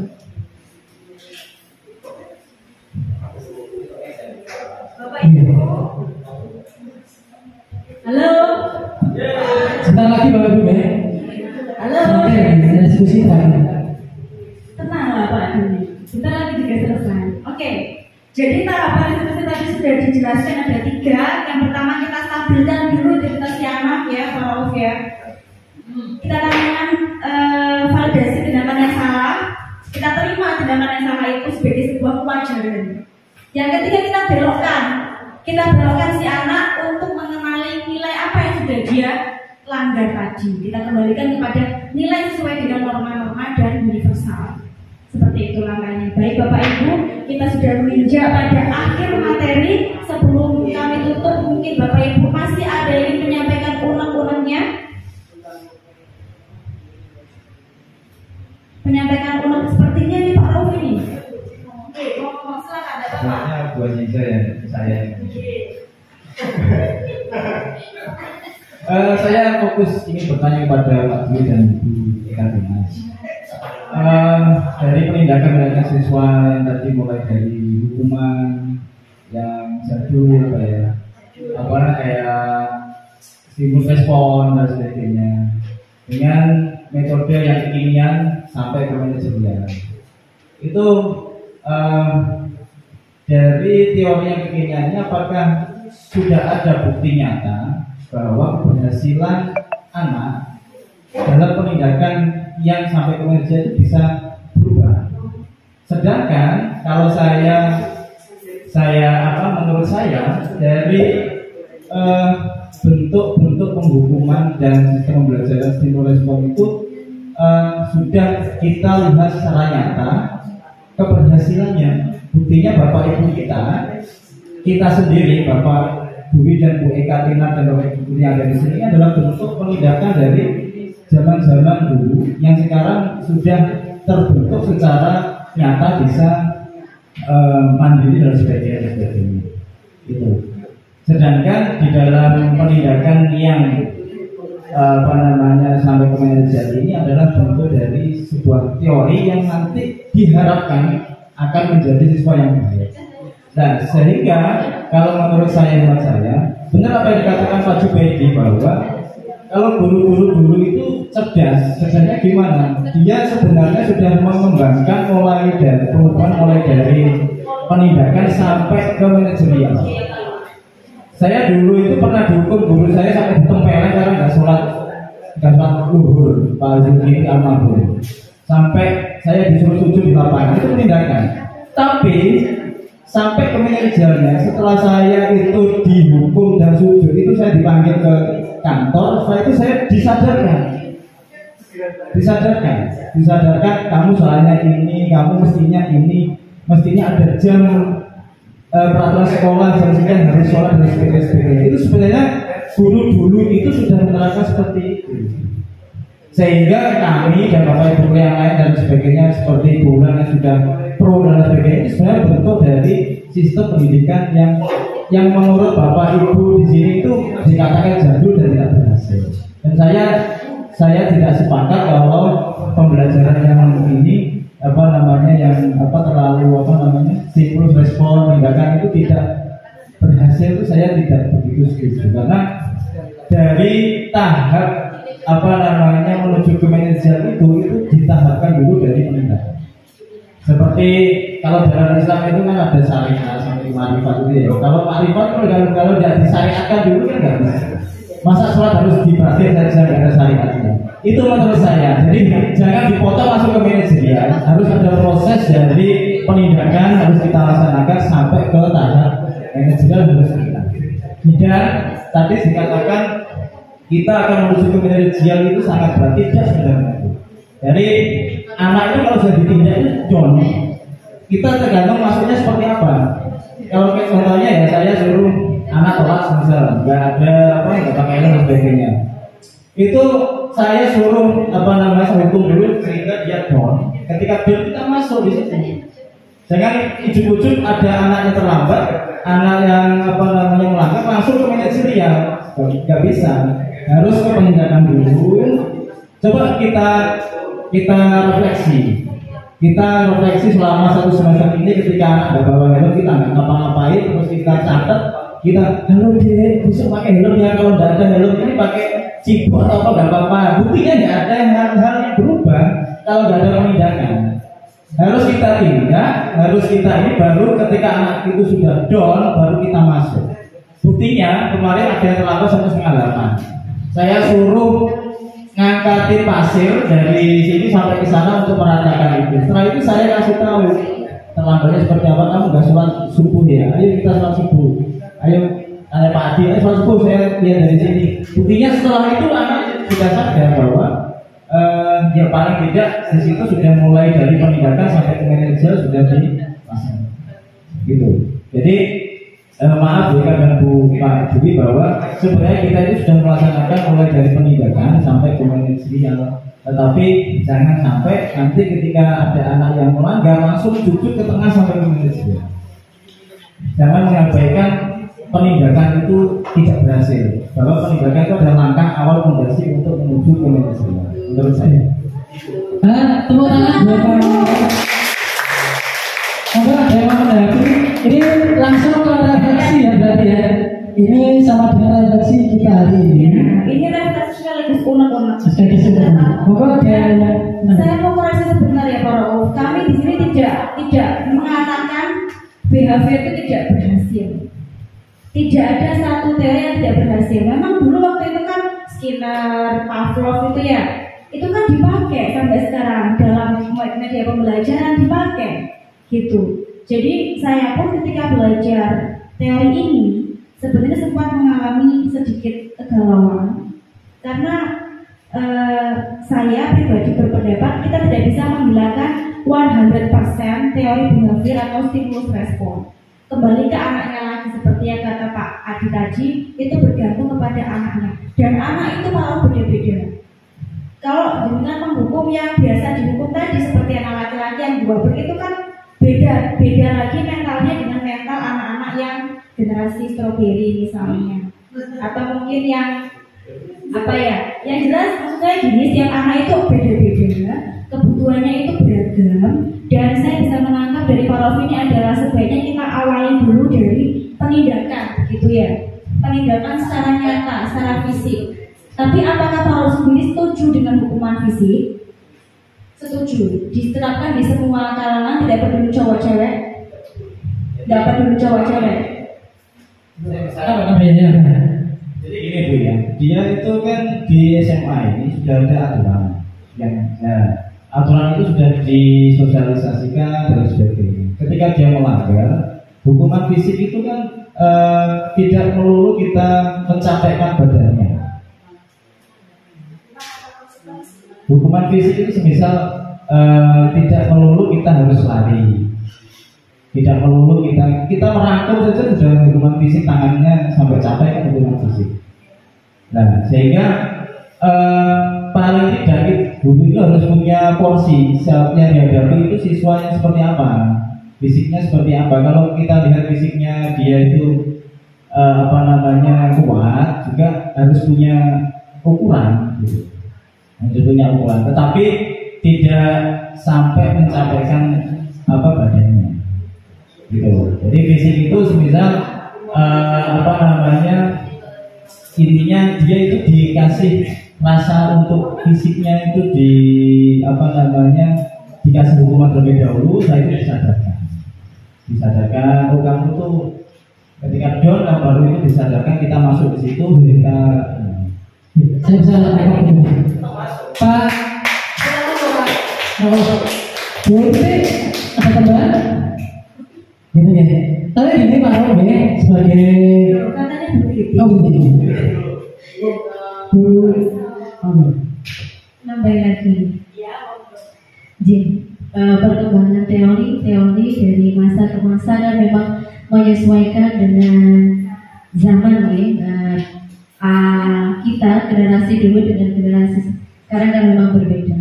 Halo. Sebentar lagi Bapak Ibu ya. Halo. Oke, kita diskusi terakhir. Tenanglah Pak Duni. Sebentar lagi juga selesai. Oke. Jadi tahapan seperti tadi sudah dijelaskan ada 3. Yang pertama kita stabilkan dulu identitas anak ya, Prof ya. Kita tanyakan validasi tindakan yang salah. Kita terima tindakan yang salah itu sebagai sebuah kewajaran. Yang ketiga kita belokkan si anak untuk mengenali nilai apa yang sudah dia langgar tadi. Kita kembalikan kepada nilai sesuai dengan norma-norma dan universal. Seperti itu langkahnya. Baik Bapak Ibu, kita sudah menginjak pada akhir materi. Sebelum kami tutup, mungkin Bapak Ibu masih ada yang ingin menyampaikan unek-uneknya. Menyampaikan unek sepertinya ini Pak Rauf ini. Oke, ngomong silakan ada Bapak. Soalnya buat saya. Saya fokus ingin bertanya kepada Pak Dwi dan Bu Eka Dimas. Dari penindakan siswa yang tadi mulai dari hukuman yang jadul kayak stimulus respon dan sebagainya, dengan metode yang kekinian sampai ke manajerial. Itu dari teori yang kekiniannya, apakah sudah ada bukti nyata bahwa keberhasilan anak dalam penindakan yang sampai ke manajerial itu bisa berubah? Sedangkan kalau menurut saya dari bentuk-bentuk penghukuman dan sistem pembelajaran stimulus respon itu sudah kita lihat secara nyata keberhasilannya. Buktinya Bapak Ibu kita sendiri, Bapak Dwi dan Bu Eka Tina dan Bapak Ibu yang ada di sini adalah bentuk penindakan dari zaman-zaman dulu yang sekarang sudah terbentuk secara nyata, bisa mandiri dan sebagainya. Itu. Sedangkan di dalam penindakan yang kemanajerial ini adalah bentuk dari sebuah teori yang nanti diharapkan akan menjadi siswa yang baik. Dan sehingga kalau menurut saya, benar apa yang dikatakan Pak Jubaidi bahwa kalau guru-guru dulu itu cerdasnya gimana? Dia sebenarnya sudah mengembangkan mulai dari perubahan, mulai dari penindakan sampai ke manajerial. Saya dulu itu pernah dihukum guru saya sampai ditempelin karena nggak sholat luhur, Pak Zulkifli Almarhum. Sampai saya disuruh sujud di lapangan, itu penindakan. Tapi sampai ke manajerialnya, setelah saya itu dihukum dan sujud, itu saya dipanggil ke kantor. Setelah itu saya disadarkan kamu soalnya ini, kamu mestinya ada jam peraturan sekolah, jam sekian harus sholat dan sebagainya. Itu sebenarnya guru dulu itu sudah menerapkan seperti itu, sehingga kami dan bapak ibu yang lain dan sebagainya seperti bulan yang sudah pro dan sebagainya itu sebenarnya bentuk dari sistem pendidikan yang menurut bapak ibu di sini itu dikatakan jadul dan tidak berhasil. Dan saya tidak sepakat kalau pembelajaran yang ini terlalu stimulus respon tindakan itu tidak berhasil, itu saya tidak begitu setuju, karena dari tahap menuju ke manajerial itu ditahapkan dulu dari penindakan. Seperti kalau dalam Islam itu kan ada syariat sampai ma'rifat itu ya. Kalau ma'rifat kalau tidak disyariatkan dulu kan nggak bisa. Masa sholat harus dibatin saja nggak ada syariatnya. Itu menurut saya. Jadi jangan dipotong masuk ke manajerial. Harus ada proses dari penindakan harus kita laksanakan sampai ke tahap manajerial harus kita. Dan tadi dikatakan kita akan menuju ke manajerial itu sangat berat. Tidak sebenarnya. Jadi anak itu kalau sudah ditindak itu John, kita tergantung masuknya seperti apa. Kalau contohnya ya saya suruh anak sholat misal, nggak ada nggak pakai helm dan sebagainya. Itu saya suruh hukum dulu sehingga dia down. Ketika down kita masuk di situ. Jangan ujuk-ujuk ada anaknya terlambat, anak yang melanggar langsung ke manajerial, nggak bisa. Harus ke penindakan dulu. Coba kita refleksi. Kita refleksi selama 1 semester ini ketika anak nggak bawa helm, kita nggak ngapa-ngapain, terus kita catat, halo dek, bisa pakai helm ya, kalau nggak ada helm ini pakai cibor atau apa nggak apa-apa. Buktinya nggak ada hal yang berubah kalau nggak ada penindakan. Harus kita tindak, ini baru ketika anak itu sudah down, baru kita masuk. Buktinya kemarin ada yang terlambat 7:30. Saya suruh ngangkatin pasir dari sini sampai ke sana untuk meratakan itu. Setelah itu saya kasih tahu terlambatnya seperti apa. Kamu nggak sholat subuh ya? Ayo kita sholat subuh. Ayo Pak Adi, ayo sholat subuh. Saya lihat dari sini. Buktinya setelah itu anak sudah sadar bahwa ya paling tidak di situ sudah mulai dari penindakan sampai ke manajerial sudah dipasang. Gitu. Jadi maaf ya Bu Pak Dwi bahwa sebenarnya kita itu sudah melaksanakan mulai dari penindakan sampai ke manajerial, tetapi jangan sampai nanti ketika ada anak yang melanggar langsung sujud ke tengah sampai ke manajerial. Jangan mengabaikan penindakan itu tidak berhasil, bahwa penindakan itu adalah langkah awal fondasi untuk menuju ke manajerial menurut saya. Tepuk tangan buat ada yang mau menanggapi? Ini langsung ke refleksi ya berarti ya. Ini sama dengan refleksi kita hari ini. Ini refleksi sekaligus unek-unek. Saya mau koreksi sebentar ya Pak Rauf. Kami di sini tidak mengatakan BHV itu tidak berhasil. Tidak ada satu teori yang tidak berhasil. Memang dulu waktu itu kan Skinner, Pavlov itu ya, itu kan dipakai sampai sekarang dalam media pembelajaran dipakai. Gitu. Jadi saya pun ketika belajar teori ini sebenarnya sempat mengalami sedikit kegalauan karena saya pribadi berpendapat kita tidak bisa menghilangkan 100% teori behavior atau stimulus respon. Kembali ke anaknya lagi seperti yang kata Pak Adi tadi, itu bergantung kepada anaknya dan anak itu malah beda-beda. Kalau dengan menghukum yang biasa dihukum tadi seperti anak laki-laki yang 2 itu kan beda lagi mentalnya dengan mental anak-anak yang generasi stroberi misalnya, atau mungkin yang apa ya? Yang jelas maksudnya gini, setiap anak itu beda-beda, kebutuhannya itu beragam, dan saya bisa menangkap dari Pak Rofi ini adalah sebaiknya kita awali dulu dari penindakan, gitu ya. Penindakan secara nyata, secara fisik. Tapi apakah Pak Rofi sendiri setuju dengan hukuman fisik? Setuju. Diterapkan di semua kalangan, tidak peduli cowok cewek. Tidak peduli cowok cewek. Jadi gini Bu ya, dia itu kan di SMA ini sudah ada aturan yang aturan itu sudah disosialisasikan dan sebagainya. Ketika dia melanggar, hukuman fisik itu kan tidak melulu kita mencapaikan badannya. Hukuman fisik itu semisal tidak melulu kita harus lari, tidak melulu kita merangkul saja sudah hukuman fisik, tangannya sampai capek kan hukuman fisik. Nah sehingga paling tidak guru itu harus punya porsi yang dihadapi itu siswanya seperti apa, fisiknya seperti apa. Kalau kita lihat fisiknya dia itu kuat, juga harus punya ukuran gitu. Harus punya ukuran, tetapi tidak sampai mencapaikan badannya gitu. Jadi fisik itu semisal intinya dia itu dikasih rasa untuk fisiknya itu dikasih hukuman terlebih dahulu, saya itu disadarkan oh kamu tuh ketika down baru itu disadarkan, kita masuk ke situ, kita saya bisa lakukan Pak boleh ada tambahan gitu ya. Tapi ini Pak Robi sebagai katanya begitu. Nambah lagi. Perkembangan teori dari masa ke masa dan memang menyesuaikan dengan zaman kita generasi dulu dengan generasi sekarang kan memang berbeda.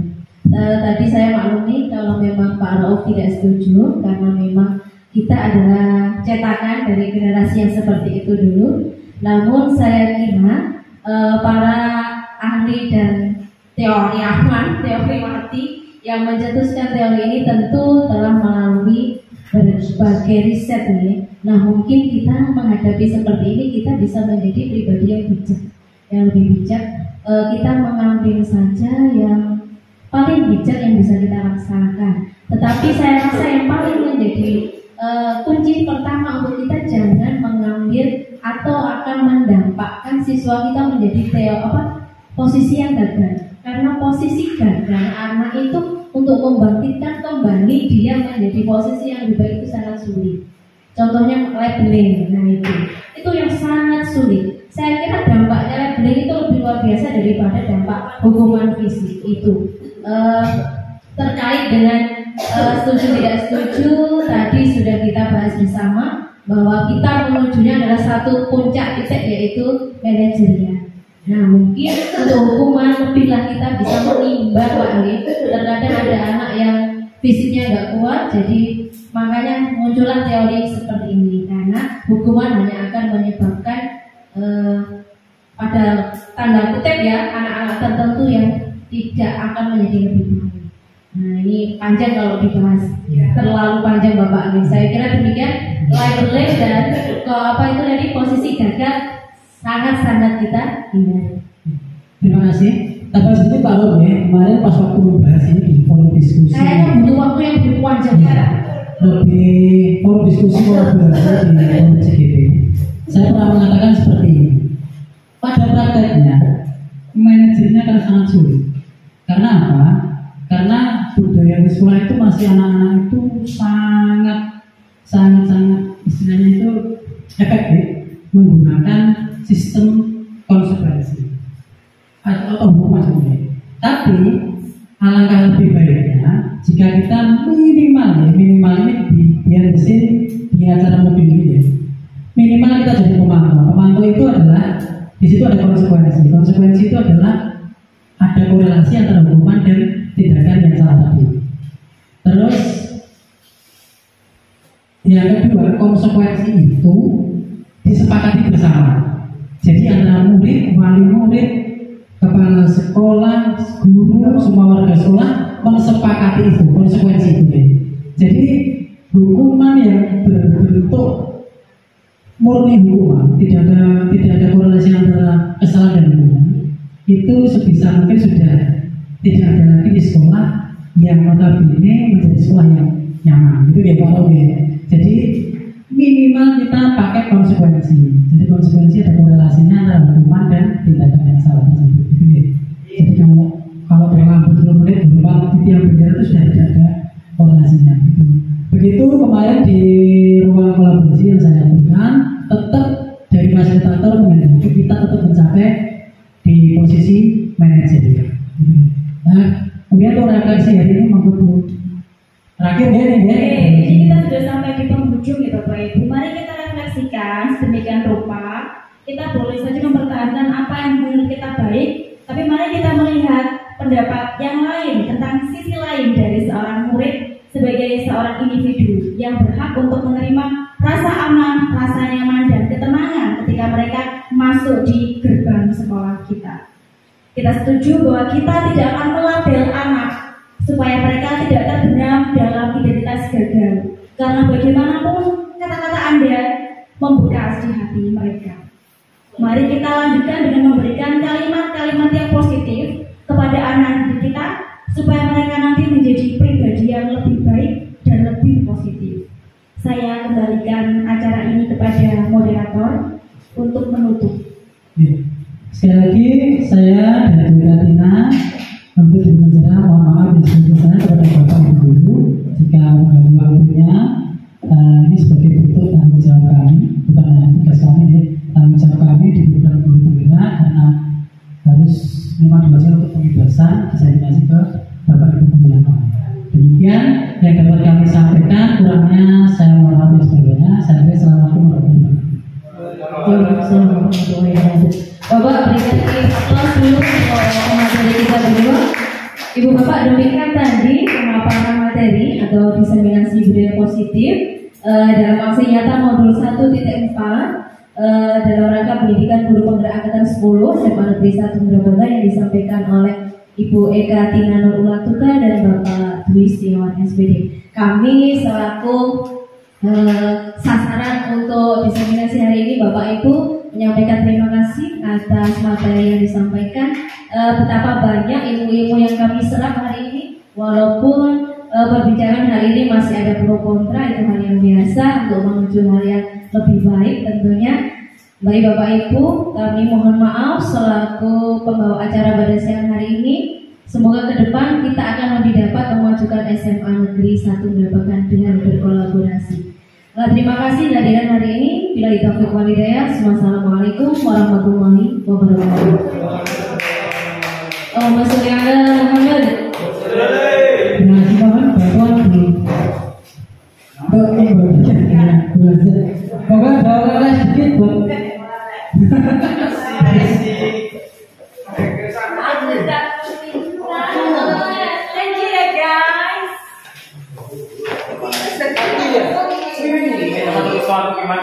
Tadi saya maklumi kalau memang Pak Rauf tidak setuju karena memang kita adalah cetakan dari generasi yang seperti itu dulu. Namun saya kira para ahli dan teori mati yang mencetuskan teori ini tentu telah melalui berbagai riset nih. Nah mungkin kita menghadapi seperti ini kita bisa menjadi pribadi yang lebih bijak. Kita mengambil saja yang paling bijak yang bisa kita laksanakan. Tetapi saya rasa yang paling menjadi kunci pertama untuk kita jangan mengambil atau akan mendampakkan siswa kita menjadi posisi yang gagal. Karena posisi gagal anak itu untuk membangkitkan kembali dia menjadi posisi yang lebih baik itu sangat sulit. Contohnya labeling, nah itu yang sangat sulit. Saya kira dampaknya labeling itu lebih luar biasa daripada dampak hukuman fisik itu. Terkait dengan setuju tidak setuju tadi sudah kita bahas bersama bahwa kita menujunya adalah satu puncak titik yaitu manajernya. Nah mungkin untuk hukuman lebihlah kita bisa menimbang Pak Ali. Terkadang ada anak yang fisiknya nggak kuat, jadi makanya muncullah teori seperti ini karena hukuman hanya akan menyebabkan pada tanda kutip ya anak-anak tertentu yang tidak akan menjadi lebih baik. Nah ini panjang kalau dibahas, terlalu panjang Bapak Ali. Saya kira demikian labeling dan tadi posisi gagal sangat-sangat kita hindari. Terima kasih. Tapi seperti Pak Rob ya, kemarin pas waktu membahas ini di forum diskusi. Kayaknya butuh waktu yang lebih panjang ya. Lebih forum diskusi kolaborasi di forum CGP. Saya pernah mengatakan seperti ini. Pada prakteknya, manajernya akan sangat sulit. Karena apa? Karena budaya visual itu masih anak-anak itu sangat istilahnya itu efektif menggunakan sistem konsekuensi atau hukuman sebenarnya. Tapi alangkah lebih baiknya jika kita minimal ini biar di acara mobil ini ya, minimal kita jadi pemantau itu adalah di situ ada konsekuensi itu adalah ada korelasi antara hukuman dan tindakan yang salah tadi. Terus yang kedua, konsekuensi itu disepakati bersama. Jadi antara murid, wali murid, kepala sekolah, guru, semua warga sekolah mensepakati itu, konsekuensi itu. Jadi hukuman yang berbentuk murni hukuman, tidak ada korelasi antara kesalahan dan hukuman, itu sebisa mungkin sudah tidak ada lagi di sekolah yang notabene menjadi sekolah yang nyaman, gitu ya Pak Oke. Jadi minimal kita pakai konsekuensi. Jadi konsekuensi ada korelasinya antara hukuman dan tindakan yang salah tersebut, gitu ya. Jadi kalau terlambat 10 menit berupa titik yang benar itu sudah tidak ada korelasinya, gitu. Begitu kemarin di ruang kolaborasi yang saya lakukan, tetap dari fasilitator menghendaki kita tetap mencapai di posisi manajer. Nah, kemudian untuk reaksi hari ini mengkutu terakhir ya. Jadi kita sudah sampai di penghujung ya Bapak Ibu. Mari kita refleksikan sedemikian rupa. Kita boleh saja mempertahankan apa yang menurut kita baik, tapi mari kita melihat pendapat yang lain tentang sisi lain dari seorang murid sebagai seorang individu yang berhak untuk menerima rasa aman, rasa nyaman, dan ketenangan ketika mereka masuk di gerbang sekolah kita. Kita setuju bahwa kita tidak akan melabel anak supaya mereka tidak terbenam dalam identitas gagal. Karena bagaimanapun kata-kata Anda membekas di hati mereka. Mari kita lanjutkan dengan memberikan kalimat-kalimat yang positif kepada anak didik kita supaya mereka nanti menjadi pribadi yang lebih baik dan lebih positif. Saya kembalikan acara ini kepada moderator untuk menutup. Sekali lagi saya dari Bu Katina untuk berbicara, mohon maaf di sini saya kepada Bapak Ibu Guru jika mengganggu waktunya. Ini sebagai bentuk tanggung jawab kami, bukan hanya tugas kami, tanggung jawab kami di program guru penggerak karena harus memang diwajibkan untuk pembebasan diseminasi ke Bapak Ibu Guru yang lain. Demikian yang dapat kami sampaikan, kurangnya saya mohon maaf sebelumnya. Saya Assalamualaikum warahmatullahi wabarakatuh. Bapak berikan aplaus dulu untuk materi kita berdua. Ibu Bapak demikian tadi pemaparan materi atau diseminasi budaya positif dalam aksi nyata modul 1.4 dalam rangka pendidikan guru penggerak angkatan 10 SMA Negeri 1 Medan yang disampaikan oleh Ibu Eka Tina Nur Ulatuka dan Bapak Dwi Setiawan SPD. Kami selaku sasaran untuk diseminasi hari ini Bapak Ibu menyampaikan terima kasih atas materi yang disampaikan. Betapa banyak ilmu-ilmu yang kami serap hari ini, walaupun perbincangan hari ini masih ada pro kontra, itu hal yang biasa untuk menuju hal yang lebih baik tentunya. Baik Bapak Ibu, kami mohon maaf selaku pembawa acara pada siang hari ini. Semoga ke depan kita akan lebih dapat memajukan SMA Negeri 1 Medan dengan berkolaborasi. Terima kasih kehadiran hari ini. Bila taufiq wal hidayah. Wassalamualaikum warahmatullahi wabarakatuh. Allahumma sholli ala Muhammad. Terima kasih Bapak. Bantuan di Bapak bawa sedikit buat Thank you ya guys. Ini suatu gimana?